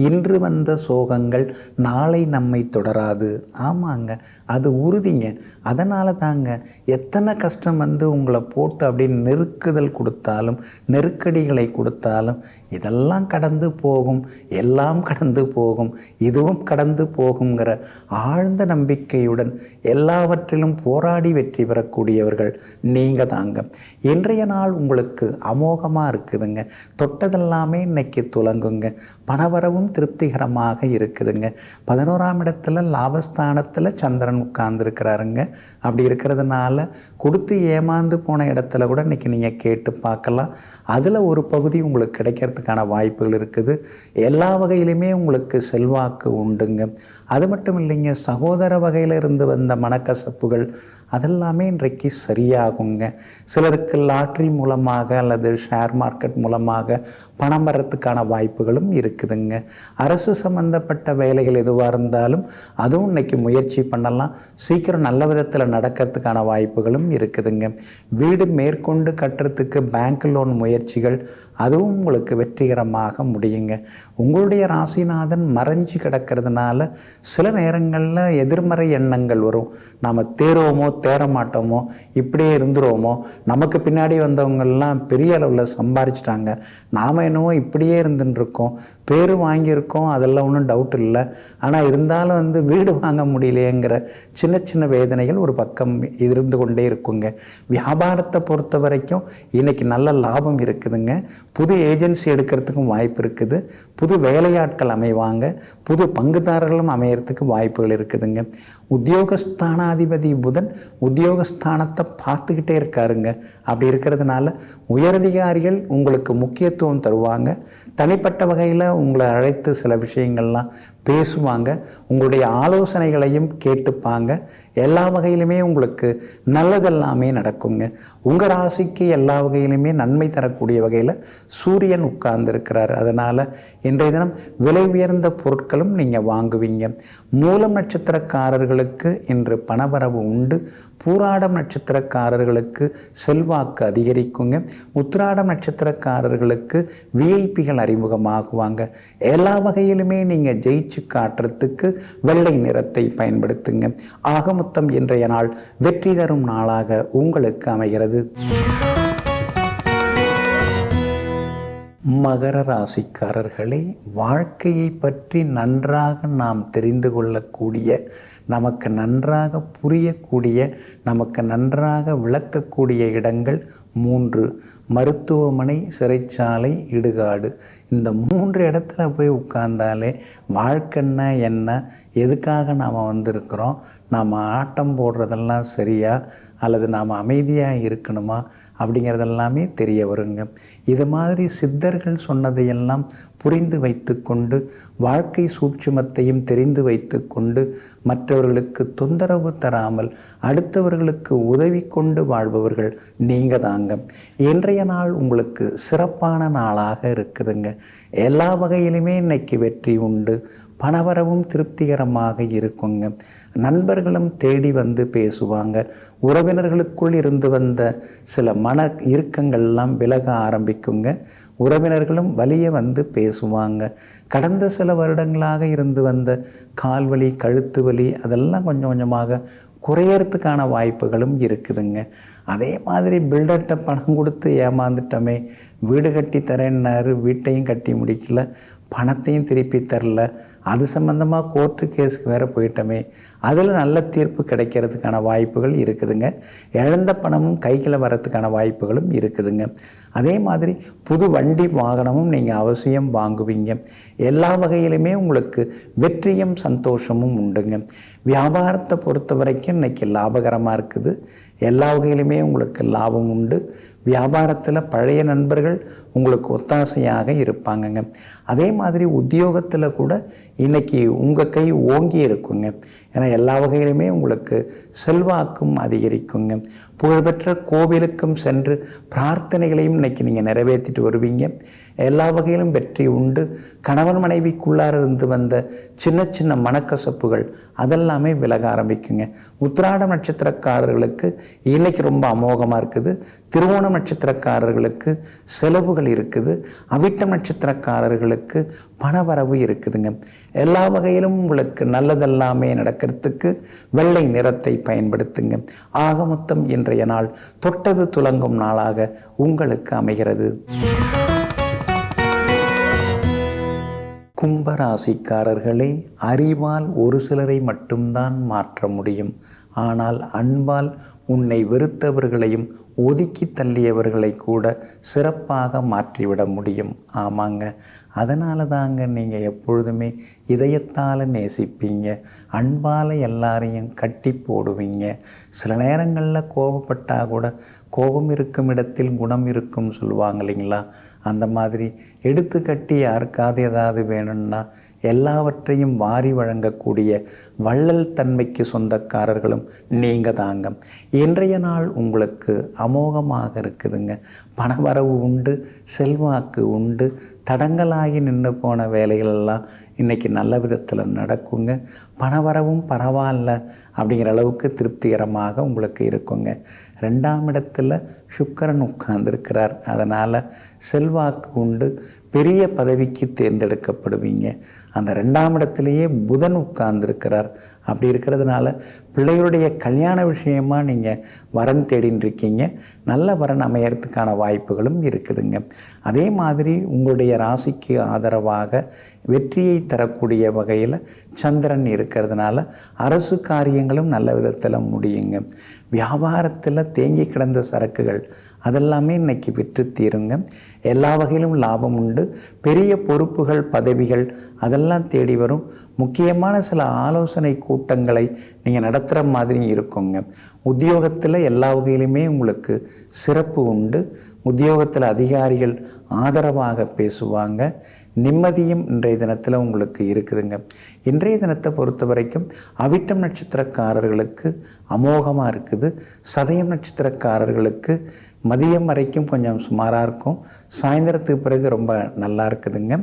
இன்று வந்த சோகங்கள் நாளை நம்மை தொடராது. ஆமாங்க, அது உறுதிங்க. அதனால தாங்க எத்தனை கஷ்டம் உங்களை போட்டு அப்படின்னு நெருக்குதல் கொடுத்தாலும், நெருக்கடிகளை கொடுத்தாலும் இதெல்லாம் கடந்து போகும், எல்லாம் கடந்து போகும், இதுவும் கடந்து போகுங்கிற ஆழ்ந்த நம்பிக்கையுடன் எல்லாவற்றிலும் போராடி வெற்றி பெறக்கூடியவர்கள் நீங்கள் தாங்க. இன்றைய நாள் உங்களுக்கு அமோகமாக இருக்குதுங்க. தொட்டதெல்லாமே இன்னைக்கு துலங்குங்க. பணவரவும் திருப்திகரமாக இருக்குதுங்க. 11ஆம் இடத்துல லாபஸ்தானத்தில் சந்திரன் உட்கார்ந்துருக்கிறாருங்க. அப்படி இருக்கிறதுனால கொடுத்து ஏமாந்து போன இடத்துல கூட இன்றைக்கி நீங்கள் கேட்டு பார்க்கலாம். அதில் ஒரு பகுதி உங்களுக்கு கிடைக்கிறதுக்கான வாய்ப்புகள் இருக்குது. எல்லா வகையிலுமே உங்களுக்கு செல்வாக்கு உண்டுங்க. அது மட்டும் இல்லைங்க, சகோதர வகையில் இருந்து வந்த மனக்கசப்புகள் அதெல்லாமே இன்றைக்கு சரியாகுங்க. சிலருக்கு லாட்ரி மூலமாக அல்லது ஷேர் மார்க்கெட் மூலமாக பணம் வரத்துக்கான வாய்ப்புகளும் இருக்குதுங்க. அரசு சம்பந்தப்பட்ட வேலைகள் எதுவாக இருந்தாலும் அதுவும் இன்றைக்கி முயற்சி பண்ணலாம். சீக்கிரம் நல்ல விதத்தில் நடக்கிறதுக்கான வாய்ப்புகளும் இருக்குதுங்க. வீடு மேற்கொண்டு கட்டுறதுக்கு பேங்க் லோன் முயற்சிகள் அதுவும் உங்களுக்கு வெற்றிகரமாக முடியுங்க. உங்களுடைய ராசிநாதன் மறைஞ்சு கிடக்கிறதுனால சில நேரங்களில் எதிர்மறை எண்ணங்கள் வரும். நாம் தேரோமோ தேர மாட்டோமோ, இப்படியே இருந்துருவோமோ, நமக்கு பின்னாடி வந்தவங்கெல்லாம் பெரிய அளவில் சம்பாரிச்சிட்டாங்க, நாம் என்னவோ இப்படியே இருந்துருக்கோம், பேர் வாங்கியிருக்கோம், அதெல்லாம் ஒன்றும் டவுட் இல்லை, ஆனால் இருந்தாலும் வீடு வாங்க முடியலையேங்கிற சின்ன சின்ன வேதனைகள் ஒரு பக்கம் இருந்து கொண்டே இருக்குங்க. வியாபாரத்தை பொறுத்த வரைக்கும் இன்றைக்கி நல்ல லாபம் இருக்குதுங்க. புது ஏஜென்சி எடுக்கிறதுக்கும் வாய்ப்பு இருக்குது. புது வேலையாட்கள் அமைவாங்க. புது பங்குதாரர்களும் அமையறதுக்கு வாய்ப்புகள் இருக்குதுங்க. உத்தியோகஸ்தானாதிபதி புதன் உத்தியோகஸ்தானத்தை பார்த்துக்கிட்டே இருக்காருங்க. அப்படி இருக்கிறதுனால உயரதிகாரிகள் உங்களுக்கு முக்கியத்துவம் தருவாங்க. தனிப்பட்ட வகையில் உங்களை அழைத்து சில விஷயங்கள்லாம் பேசுவாங்க. உங்களுடைய ஆலோசனைகளையும் கேட்டுப்பாங்க. எல்லா வகையிலுமே உங்களுக்கு நல்லதெல்லாமே நடக்குங்க. உங்கள் ராசிக்கு எல்லா வகையிலுமே நன்மை தரக்கூடிய வகையில் சூரியன் உட்கார்ந்துருக்கிறார். அதனால் இன்றைய தினம் விலை உயர்ந்த பொருட்களும் நீங்கள் வாங்குவீங்க. மூலம் நட்சத்திரக்காரர்களுக்கு இன்று பணவரவு உண்டு. பூராடம் நட்சத்திரக்காரர்களுக்கு செல்வாக்கு அதிகரிக்குங்க. உத்திராடம் நட்சத்திரக்காரர்களுக்கு விஐபிகள் அறிமுகமாகுவாங்க. எல்லா வகையிலுமே நீங்கள் ஜெயிச்சு காட்டுறதுக்கு வெள்ளை நிறத்தை பயன்படுத்துங்க. ஆக மொத்தம் இன்றைய நாள் வெற்றி தரும் நாளாக உங்களுக்கு அமைகிறது. மகர ராசிக்காரர்களே, வாழ்க்கையை பற்றி நன்றாக நாம் தெரிந்து கொள்ளக்கூடிய, நமக்கு நன்றாக புரியக்கூடிய, நமக்கு நன்றாக விளக்கக்கூடிய இடங்கள் 3: மருத்துவமனை, சிறைச்சாலை, இடுகாடு. இந்த 3 இடத்துல போய் உட்கார்ந்தாலே வாழ்க்கைன்னா என்ன, எதுக்காக நாம் வந்திருக்கிறோம், நாம் ஆட்டம் போடுறதெல்லாம் சரியா அல்லது நாம் அமைதியாக இருக்கணுமா அப்படிங்கிறதெல்லாமே தெரிய வருங்க. இது மாதிரி சித்தர்கள் சொன்னதையெல்லாம் புரிந்து வைத்து கொண்டு, வாழ்க்கை சூட்சுமத்தையும் தெரிந்து வைத்து கொண்டு, மற்றவர்களுக்கு தொந்தரவு தராமல் அடுத்தவர்களுக்கு உதவி கொண்டு வாழ்பவர்கள் நீங்கள் தாங்க. இன்றைய நாள் உங்களுக்கு சிறப்பான நாளாக இருக்குதுங்க. எல்லா வகையிலுமே இன்னைக்கு வெற்றி உண்டு. பணவரவும் திருப்திகரமாக இருக்குங்க. நண்பர்களும் தேடி வந்து பேசுவாங்க. உறவினர்களுக்குள் இருந்து வந்த சில மன இறுக்கங்கள்லாம் விலக ஆரம்பிக்குங்க. உறவினர்களும் வலிய வந்து பேசுவாங்க. கடந்த சில வருடங்களாக இருந்து வந்த கால்வலி, கழுத்து வலி அதெல்லாம் கொஞ்சம் கொஞ்சமாக குறையறதுக்கான வாய்ப்புகளும் இருக்குதுங்க. அதே மாதிரி பில்டர்கிட்ட பணம் கொடுத்து ஏமாந்துட்டோமே, வீடு கட்டி தரேன்னாரு, வீட்டையும் கட்டி முடிக்கல, பணத்தையும் திருப்பி தரல, அது சம்மந்தமாக கோர்ட்டு கேஸுக்கு வேறு போயிட்டோமே, அதில் நல்ல தீர்ப்பு கிடைக்கிறதுக்கான வாய்ப்புகள் இருக்குதுங்க. இழந்த பணமும் கையில் வரத்துக்கான வாய்ப்புகளும் இருக்குதுங்க. அதே மாதிரி புது வண்டி வாகனமும் நீங்கள் அவசியம் வாங்குவீங்க. எல்லா வகையிலுமே உங்களுக்கு வெற்றியும் சந்தோஷமும் உண்டுங்க. வியாபாரத்தை பொறுத்த வரைக்கும் இன்றைக்கி லாபகரமாக இருக்குது. எல்லா வகையிலுமே உங்களுக்கு லாபம் உண்டு. வியாபாரத்தில் பழைய நண்பர்கள் உங்களுக்கு ஒத்தாசையாக இருப்பாங்கங்க. அதே மாதிரி உத்தியோகத்தில் கூட இன்றைக்கி உங்கள் கை ஓங்கி இருக்குங்க. ஏன்னா எல்லா வகையிலுமே உங்களுக்கு செல்வாக்கும் அதிகரிக்குங்க. புகழ்பெற்ற கோவிலுக்கும் சென்று பிரார்த்தனைகளையும் இன்றைக்கி நீங்கள் நிறைவேற்றிட்டு வருவீங்க. எல்லா வகையிலும் வெற்றி உண்டு. கணவன் மனைவிக்குள்ளார இருந்து வந்த சின்ன சின்ன மனக்கசப்புகள் அதெல்லாமே விலக ஆரம்பிக்குங்க. உத்திராடம் நட்சத்திரக்காரர்களுக்கு இன்னைக்கு ரொம்ப அமோகமாக இருக்குது. திருவோணம் நட்சத்திரக்காரர்களுக்கு செலவுகள் இருக்குது. அவிட்டம் நட்சத்திரக்காரர்களுக்கு பணவரவு இருக்குதுங்க. எல்லா வகையிலும் உங்களுக்கு நல்லதெல்லாமே நடக்கிறதுக்கு வெள்ளை நிறத்தை பயன்படுத்துங்க. ஆக மொத்தம் இன்றைய நாள் தொட்டது துலங்கும் நாளாக உங்களுக்கு அமைகிறது. கும்பராசிக்காரர்களே, அறிவால் ஒரு சிலரை மட்டும்தான் மாற்ற முடியும். ஆனால் அன்பால் உன்னை வெறுத்தவர்களையும் ஒதுக்கி தள்ளியவர்களை கூட சிறப்பாக மாற்றிவிட முடியும். ஆமாங்க, அதனால தாங்க நீங்கள் எப்பொழுதுமே இதயத்தால் நேசிப்பீங்க, அன்பால் எல்லாரையும் கட்டி போடுவீங்க. சில நேரங்களில் கோபப்பட்டால் கூட கோபம் இருக்கும் இடத்தில் குணம் இருக்கும் சொல்லுவாங்க இல்லைங்களா? அந்த மாதிரி எடுத்து கட்டி யாருக்காவது ஏதாவது வேணும்னா எல்லாவற்றையும் வாரி வழங்கக்கூடிய வள்ளல் தன்மைக்கு சொந்தக்காரர்களும் நீங்கள் தாங்க. இன்றைய நாள் உங்களுக்கு அமோகமாக இருக்குதுங்க. பணவரவு உண்டு, செல்வாக்கு உண்டு. தடங்களாகி நின்று போன வேலைகளெல்லாம் இன்றைக்கி நல்ல விதத்தில் நடக்குங்க. பணவரவும் பரவாயில்ல அப்படிங்கிற அளவுக்கு திருப்திகரமாக உங்களுக்கு இருக்குங்க. 2ஆம் இடத்துல சுக்கிரன் உட்கார்ந்துருக்கிறார். அதனால் செல்வாக்கு உண்டு, பெரிய பதவிக்கு தேர்ந்தெடுக்கப்படுவீங்க. அந்த 2ஆம் இடத்துலையே புதன் உட்கார்ந்துருக்கிறார். அப்படி இருக்கிறதுனால பிள்ளைகளுடைய கல்யாண விஷயமாக நீங்கள் வரன் தேடின்னு இருக்கீங்க. நல்ல வரன் அமையறதுக்கான வாய்ப்புகளும் இருக்குதுங்க. அதே மாதிரி உங்களுடைய ராசிக்கு ஆதரவாக வெற்றியை தரக்கூடிய வகையில் சந்திரன் இருக்கிறதுனால அரசு காரியங்களும் நல்ல விதத்தில் முடியுங்க. வியாபாரத்தில் தேங்கி கிடந்த சரக்குகள் அதெல்லாமே இன்றைக்கி விற்று தீருங்க. எல்லா வகையிலும் லாபம் உண்டு. பெரிய பொறுப்புகள், பதவிகள் அதெல்லாம் தேடி வரும். முக்கியமான சில ஆலோசனை கூட்டங்களை நீங்கள் நடத்துகிற மாதிரி இருக்குங்க. உத்தியோகத்தில் எல்லா வகையிலுமே உங்களுக்கு சிறப்பு உண்டு. உத்தியோகத்தில் அதிகாரிகள் ஆதரவாக பேசுவாங்க. நிம்மதியும் இன்றைய தினத்தில் உங்களுக்கு இருக்குதுங்க. இன்றைய தினத்தை பொறுத்த வரைக்கும் அவிட்டம் நட்சத்திரக்காரர்களுக்கு அமோகமாக இருக்குது. சதயம் நட்சத்திரக்காரர்களுக்கு மதியம் வரைக்கும் கொஞ்சம் சுமாராக இருக்கும். சாயந்தரத்துக்கு பிறகு ரொம்ப நல்லா இருக்குதுங்க.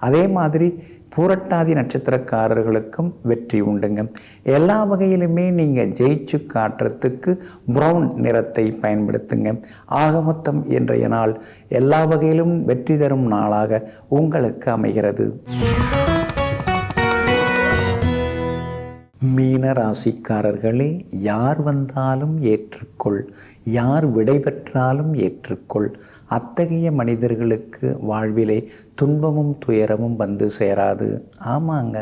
அதே மாதிரி பூரட்டாதி நட்சத்திரக்காரர்களுக்கும் வெற்றி உண்டுங்க. எல்லா வகையிலுமே நீங்கள் ஜெயிச்சு காட்டுறதுக்கு ப்ரௌன் நிறத்தை பயன்படுத்துங்க. ஆக மொத்தம் இன்றைய நாள் எல்லா வகையிலும் வெற்றி தரும் நாளாக உங்களுக்கு அமைகிறது. மீன ராசிக்காரர்களே, யார் வந்தாலும் ஏற்றுக்கொள், யார் விடைபெற்றாலும் ஏற்றுக்கொள். அத்தகைய மனிதர்களுக்கு வாழ்விலே துன்பமும் துயரமும் வந்து சேராது. ஆமாங்க,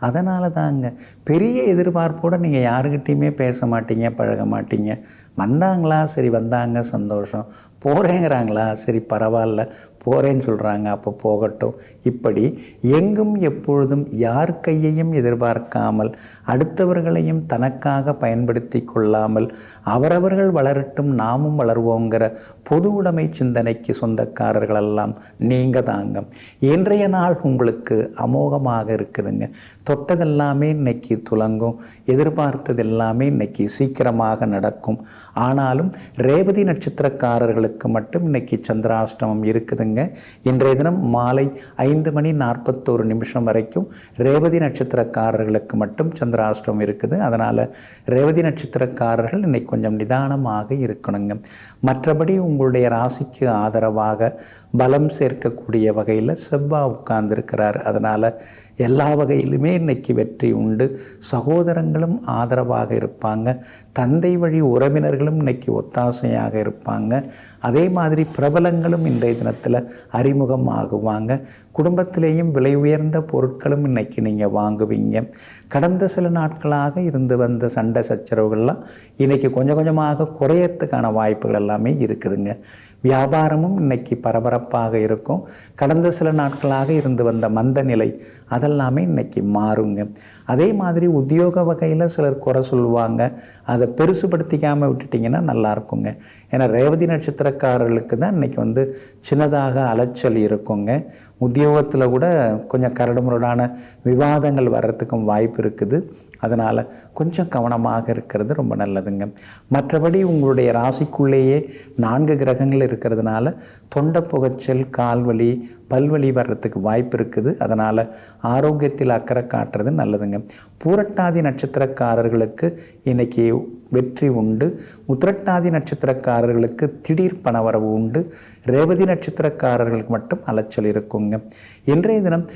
அதனால தாங்க பெரிய எதிர்பார்ப்போடு நீங்கள் யாருக்கிட்டையுமே பேச மாட்டீங்க, பழக மாட்டீங்க. வந்தாங்களா, சரி வந்தாங்க சந்தோஷம், போகிறேங்கிறாங்களா, சரி பரவாயில்ல, போகிறேன்னு சொல்கிறாங்க, அப்போ போகட்டும். இப்படி எங்கும் எப்பொழுதும் யார் கையையும் எதிர்பார்க்காமல், அடுத்தவர்களையும் தனக்காக பயன்படுத்தி கொள்ளாமல், அவரவர்கள் வளரட்டும் நாமும் வளர்வோங்கிற பொது உடைமை சிந்தனைக்கு சொந்தக்காரர்களெல்லாம் நீங்கள் தாங்க. இன்றைய நாள் உங்களுக்கு அமோகமாக இருக்குதுங்க. தொட்டதெல்லாமே இன்னைக்கு துலங்கும். எதிர்பார்த்தது எல்லாமே இன்னைக்கு சீக்கிரமாக நடக்கும். ஆனாலும் ரேவதி நட்சத்திரக்காரர்களுக்கு மட்டும் இன்னைக்கு சந்திராஷ்டமம் இருக்குதுங்க. இன்றைய தினம் மாலை 5:41 வரைக்கும் ரேவதி நட்சத்திரக்காரர்களுக்கு மட்டும் சந்திராஷ்டமம் இருக்குது. அதனால் ரேவதி நட்சத்திரக்காரர்கள் இன்னைக்கு கொஞ்சம் நிதானமாக இருக்கணுங்க. மற்றபடி உங்களுடைய ராசிக்கு ஆதரவாக பலம் சேர்க்கக்கூடிய வகையில் செவ்வாய் உட்கார்ந்துருக்கிறார். அதனால் எல்லா வகையிலுமே இன்னைக்கு வெற்றி உண்டு. சகோதரங்களும் ஆதரவாக இருப்பாங்க. தந்தை வழி உறவினர்களும் இன்னைக்கு ஒத்தாசையாக இருப்பாங்க. அதே மாதிரி பிரபலங்களும் இன்றைய தினத்தில் அறிமுகம் ஆகுவாங்க. குடும்பத்திலேயும் விலை உயர்ந்த பொருட்களும் இன்னைக்கு நீங்கள் வாங்குவீங்க. கடந்த சில நாட்களாக இருந்து வந்த சண்டை சச்சரவுகள்லாம் இன்னைக்கு கொஞ்சம் கொஞ்சமாக குறையறதுக்கான வாய்ப்புகள் எல்லாமே இருக்குதுங்க. வியாபாரமும் இன்னைக்கு பரபரப்பாக இருக்கும். கடந்த சில நாட்களாக இருந்து வந்த மந்த நிலை அதெல்லாமே இன்னைக்கு மாறுங்க. அதே மாதிரி உத்தியோக வகையில் சிலர் குறை சொல்லுவாங்க. அதை பெருசுபடுத்திக்காமல் விட்டுட்டிங்கன்னா நல்லா இருக்குங்க. ஏன்னா ரேவதி நட்சத்திரக்காரர்களுக்கு தான் இன்னைக்கு சின்னதாக அலைச்சல் இருக்குங்க. உத்தியோகத்தில் கூட கொஞ்சம் கரடுமுரடான விவாதங்கள் வர்றதுக்கும் வாய்ப்பு இருக்குது. அதனால் கொஞ்சம் கவனமாக இருக்கிறது ரொம்ப நல்லதுங்க. மற்றபடி உங்களுடைய ராசிக்குள்ளேயே 4 கிரகங்கள் இருக்கிறதுனால தொண்டை புகைச்சல், கால்வலி, பல்வலி வர்றதுக்கு வாய்ப்பு இருக்குது. அதனால் ஆரோக்கியத்தில் அக்கறை காட்டுறது நல்லதுங்க. பூரட்டாதி நட்சத்திரக்காரர்களுக்கு இன்னைக்கு வெற்றி உண்டு. உத்திரட்டாதி நட்சத்திரக்காரர்களுக்கு திடீர் பணவரவு உண்டு. ரேவதி நட்சத்திரக்காரர்களுக்கு மட்டும் அலைச்சல் இருக்குங்க. இன்றைய தினம்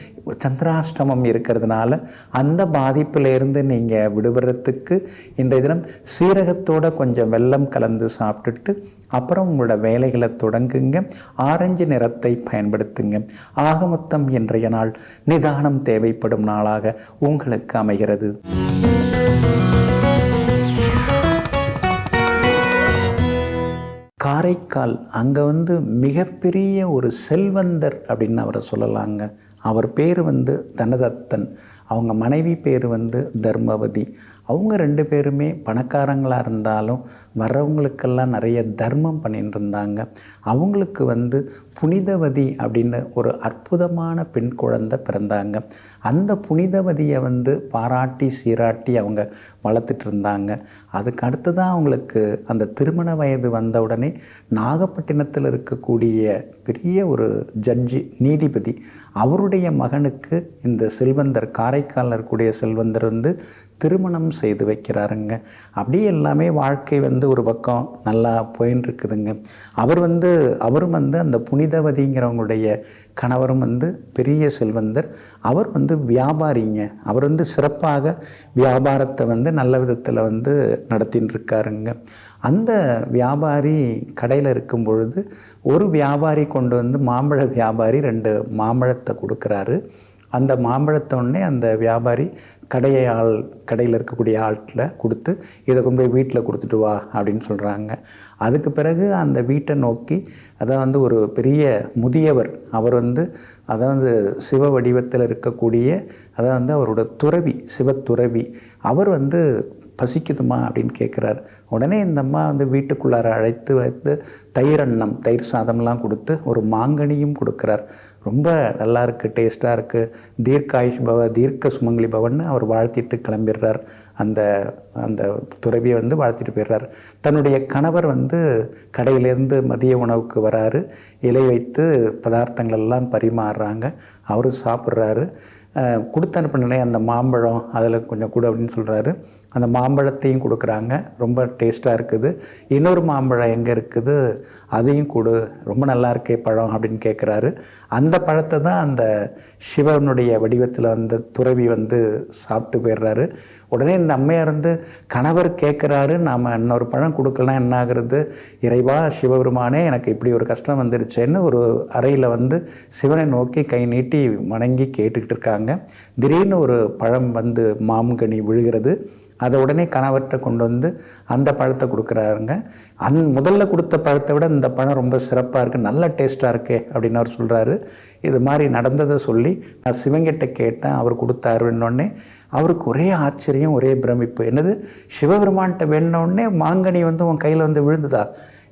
சந்திராஷ்டமம் இருக்கிறதுனால அந்த பாதிப்பிலிருந்து நீங்கள் விடுபடுறதுக்கு இன்றைய தினம் சீரகத்தோடு கொஞ்சம் வெல்லம் கலந்து சாப்பிட்டுட்டு அப்புறம் உங்களோட வேலைகளை தொடங்குங்க. ஆரஞ்சு நிறத்தை பயன்படுத்துங்க. ஆக மொத்தம் இன்றைய நாள் நிதானம் தேவைப்படும் நாளாக உங்களுக்கு அமைகிறது. காரைக்கால் அங்கே வந்து மிகப்பெரிய ஒரு செல்வந்தர் அப்படின்னு அவரை சொல்லலாங்க. அவர் பேர் வந்து தனதத்தன், அவங்க மனைவி பேர் வந்து தர்மவதி. அவங்க 2 பேருமே பணக்காரங்களாக இருந்தாலும் வர்றவங்களுக்கெல்லாம் நிறைய தர்மம் பண்ணிட்டு இருந்தாங்க. அவங்களுக்கு வந்து புனிதவதி அப்படின்னு ஒரு அற்புதமான பெண் குழந்தை பிறந்தாங்க. அந்த புனிதவதியை வந்து பாராட்டி சீராட்டி அவங்க வளர்த்துட்டு இருந்தாங்க. அதுக்கு அடுத்து தான் அவங்களுக்கு அந்த திருமண வயது வந்த உடனே நாகப்பட்டினத்தில் இருக்கக்கூடிய பெரிய ஒரு ஜட்ஜி, நீதிபதி, அவருடைய மகனுக்கு இந்த செல்வந்தர், காரைக்காலில் இருக்கக்கூடிய செல்வந்தர் வந்து திருமணம் செய்து வைக்கிறாருங்க. அப்படியே எல்லாமே வாழ்க்கை வந்து ஒரு பக்கம் நல்லா போயின்னு இருக்குதுங்க. அவரும் வந்து அந்த புனிதவதிங்கிறவங்களுடைய கணவரும் வந்து பெரிய செல்வந்தர். அவர் வந்து வியாபாரிங்க. அவர் வந்து சிறப்பாக வியாபாரத்தை வந்து நல்ல விதத்தில் வந்து நடத்தின்னு இருக்காருங்க. அந்த வியாபாரி கடையில் இருக்கும் பொழுது ஒரு வியாபாரி கொண்டு வந்து மாம்பழ வியாபாரி 2 மாம்பழத்தை கொடுக்குறாரு. அந்த மாம்பழத்தை உடனே அந்த வியாபாரி கடையில் இருக்கக்கூடிய ஆட்களை கொடுத்து, இதை கொண்டு போய் வீட்டில் கொடுத்துட்டு வா அப்படின்னு சொல்கிறாங்க. அதுக்கு பிறகு அந்த வீட்டை நோக்கி வந்து ஒரு பெரிய முதியவர், அவர் வந்து அதாவது சிவ வடிவத்தில் இருக்கக்கூடிய வந்து அவரோட துறவி, சிவத்துறவி, அவர் வந்து பசிக்குதுமா அப்படின்னு கேட்குறாரு. உடனே இந்த அம்மா வந்து வீட்டுக்குள்ளார அழைத்து வைத்து தயிர் சாதம்லாம் கொடுத்து ஒரு மாங்கனியும் கொடுக்குறார். ரொம்ப நல்லா இருக்குது, டேஸ்ட்டாக இருக்குது, தீர்க்காயுஷ் பவ தீர்க்க சுமங்கலி பவன்னு அவர் வாழ்த்திட்டு கிளம்பிடுறார். அந்த துறவியை வந்து வாழ்த்திட்டு போயிடுறார். தன்னுடைய கணவர் வந்து கடையிலேருந்து மதிய உணவுக்கு வராரு. இலை வைத்து பதார்த்தங்கள் எல்லாம் பரிமாறுறாங்க. அவரும் சாப்பிட்றாரு. கொடுத்து அனுப்பினே அந்த மாம்பழம் அதில் கொஞ்சம் கொடு அப்படின்னு சொல்கிறாரு. அந்த மாம்பழத்தையும் கொடுக்குறாங்க. ரொம்ப டேஸ்ட்டாக இருக்குது. இன்னொரு மாம்பழம் எங்கே இருக்குது, அதையும் கொடு, ரொம்ப நல்லா இருக்கே பழம் அப்படின்னு கேட்குறாரு. அந்த பழத்தை தான் அந்த சிவனுடைய வடிவத்தில் அந்த துறவி வந்து சாப்பிட்டு போயிடுறாரு. உடனே இந்த அம்மையார் வந்து கணவர் கேட்குறாரு, நாம் இன்னொரு பழம் கொடுக்கலாம் என்ன ஆகுறது, இறைவா சிவபெருமானே எனக்கு இப்படி ஒரு கஷ்டம் வந்துருச்சேன்னு ஒரு அறையில் வந்து சிவனை நோக்கி கை நீட்டி வணங்கி கேட்டுக்கிட்டு இருக்காங்க. திடீர்னு ஒரு பழம் வந்து மாங்கனி விழுகிறது. அதை உடனே கணவர்கிட்ட கொண்டு வந்து அந்த பழத்தை கொடுக்குறாருங்க. முதல்ல கொடுத்த பழத்தை விட இந்த பழம் ரொம்ப சிறப்பாக இருக்குது, நல்ல டேஸ்ட்டாக இருக்கே அப்படின்னு அவர் சொல்கிறாரு. இது மாதிரி நடந்ததை சொல்லி நான் சிவங்கிட்ட கேட்டேன், அவர் கொடுத்தாருன்னொடனே அவருக்கு ஒரே ஆச்சரியம், ஒரே பிரமிப்பு. என்னது, சிவபெருமான்கிட்ட வேணுன்னே மாங்கனி வந்து உன் கையில் வந்து விழுந்துதா,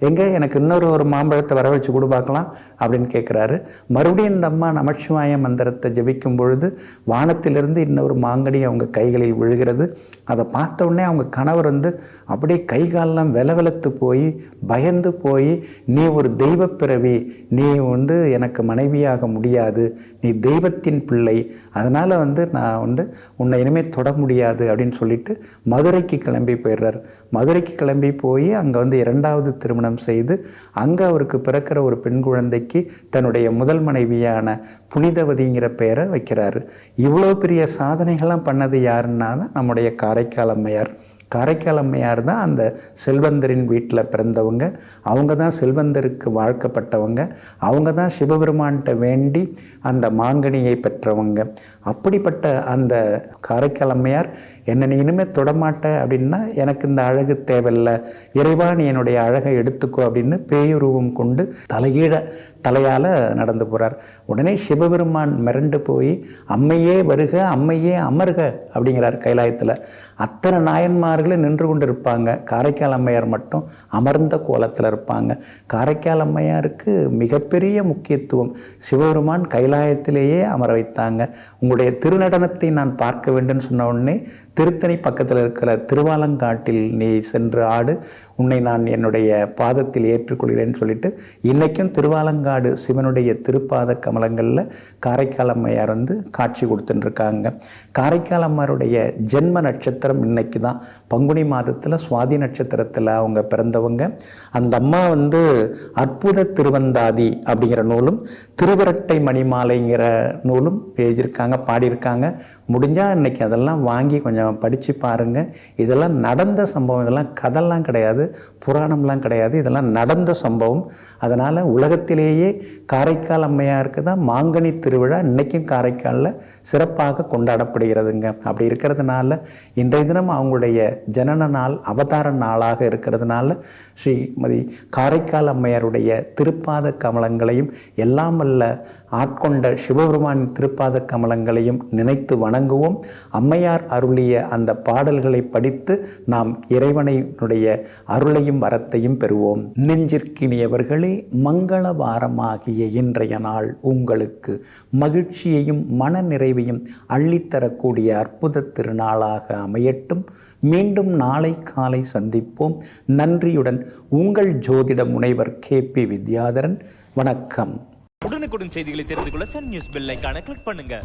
எங்கே எனக்கு இன்னொரு மாம்பழத்தை வர வச்சு கொடு பார்க்கலாம் அப்படின்னு கேட்குறாரு. மறுபடியும் இந்த அம்மா நமச்சிவாய மந்திரத்தை ஜபிக்கும் பொழுது வானத்திலிருந்து இன்னொரு மாங்கனி அவங்க கைகளில் விழுகிறது. அதை பார்த்த உடனே அவங்க கணவர் வந்து அப்படியே கை காலெல்லாம் வெலவெலத்து போய் பயந்து போய், நீ ஒரு தெய்வ பிறவி, நீ வந்து எனக்கு மனைவியாக முடியாது, நீ தெய்வத்தின் பிள்ளை, அதனால் வந்து நான் வந்து உன்னை இனிமேல் தொட முடியாது அப்படின்னு சொல்லிட்டு மதுரைக்கு கிளம்பி போயிடுறார். மதுரைக்கு கிளம்பி போய் அங்கே வந்து 2வது திருமணம் செய்து அங்கே அவருக்கு பிறக்கிற ஒரு பெண் குழந்தைக்கு தன்னுடைய முதல் மனைவியான புனிதவதிங்கிற பெயரை வைக்கிறாரு. இவ்வளோ பெரிய சாதனைகள்லாம் பண்ணது யாருன்னா நம்முடைய காரைக்கால் அம்மையார். காரைக்கால் அம்மையார் தான் அந்த செல்வந்தரின் வீட்டில் பிறந்தவங்க. அவங்க தான் செல்வந்தருக்கு வாழ்க்கப்பட்டவங்க. அவங்க தான் சிவபெருமான்கிட்ட வேண்டி அந்த மாங்கனியை பெற்றவங்க. அப்படிப்பட்ட அந்த காரைக்கால் அம்மையார் என்னை நீ இனிமேல் தொடமாட்ட அப்படின்னா எனக்கு இந்த அழகு தேவையில்லை, இறைவா நீ என்னுடைய அழகை எடுத்துக்கோ அப்படின்னு பேயுருவம் கொண்டு தலையால் நடந்து போகிறார். உடனே சிவபெருமான் மிரண்டு போய் அம்மையே வருக, அம்மையே அமர்க அப்படிங்கிறார் கைலாயத்தில். அத்தனை நாயன்மார்களும் நின்று கொண்டு இருப்பாங்க, காரைக்கால் அம்மையார் மட்டும் அமர்ந்த கோலத்தில் இருப்பாங்க. காரைக்கால் அம்மையாருக்கு மிகப்பெரிய முக்கியத்துவம். சிவபெருமான் கைலாயத்திலேயே அமர வைத்தாங்க. உங்களுடைய திருநடனத்தை நான் பார்க்க வேண்டும் சொன்ன உடனே திருத்தணி பக்கத்தில் இருக்கிற திருவாலங்காட்டில் நீ சென்று ஆடு, உன்னை நான் என்னுடைய பாதத்தில் ஏற்றுக்கொள்கிறேன்னு சொல்லிட்டு இன்றைக்கும் திருவாலங்காடு சிவனுடைய திருப்பாத கமலங்களில் காரைக்கால் அம்மையார் வந்து காட்சி கொடுத்துட்டுருக்காங்க. காரைக்கால் அம்மாருடைய ஜென்ம நட்சத்திரம் இன்னைக்கு தான், பங்குனி மாதத்தில் சுவாதி நட்சத்திரத்தில் அவங்க பிறந்தவங்க. அந்த அம்மா வந்து அற்புத திருவந்தாதி அப்படிங்கிற நூலும் திருவிரட்டை மணிமாலைங்கிற நூலும் எழுதியிருக்காங்க, பாடியிருக்காங்க. முடிஞ்சால் இன்னைக்கு அதெல்லாம் வாங்கி கொஞ்சம் படித்து பாருங்கள். இதெல்லாம் நடந்த சம்பவம், இதெல்லாம் கதெல்லாம் கிடையாது, புராணம்லாம் கிடையாது, இதெல்லாம் நடந்த சம்பவம். அதனால் உலகத்திலேயே காரைக்கால் அம்மையாருக்கு தான் மாங்கனி திருவிழா இன்றைக்கும் காரைக்காலில் சிறப்பாக கொண்டாடப்படுகிறதுங்க. அப்படி இருக்கிறதுனால இன்றைய தினம் அவங்களுடைய ஜனன நாள் அவதார நாளாக இருக்கிறதுனால ஸ்ரீமதி காரைக்கால் அம்மையாருடைய திருப்பாத கமலங்களையும் எல்லாம் வல்ல ஆட்கொண்ட சிவபெருமானின் திருப்பாத கமலங்களையும் நினைத்து வணங்குவோம். அம்மையார் அருளிய அந்த பாடல்களை படித்து நாம் இறைவனுடைய அருளையும் வரத்தையும் பெறுவோம். நெஞ்சிற்கினியவர்களே, மங்கள வாரமாகிய இன்றைய நாள் உங்களுக்கு மகிழ்ச்சியையும் மன நிறைவையும் அள்ளித்தரக்கூடிய அற்புத திருநாளாக அமையட்டும். மீண்டும் நாளை காலை சந்திப்போம். நன்றியுடன் உங்கள் ஜோதிட முனைவர் KP வித்யாதரன். வணக்கம். உடனுக்குடன் செய்திகளை தெரிந்து கொள்ள சன் நியூஸ் பெல் ஐகானை கிளிக் பண்ணுங்க.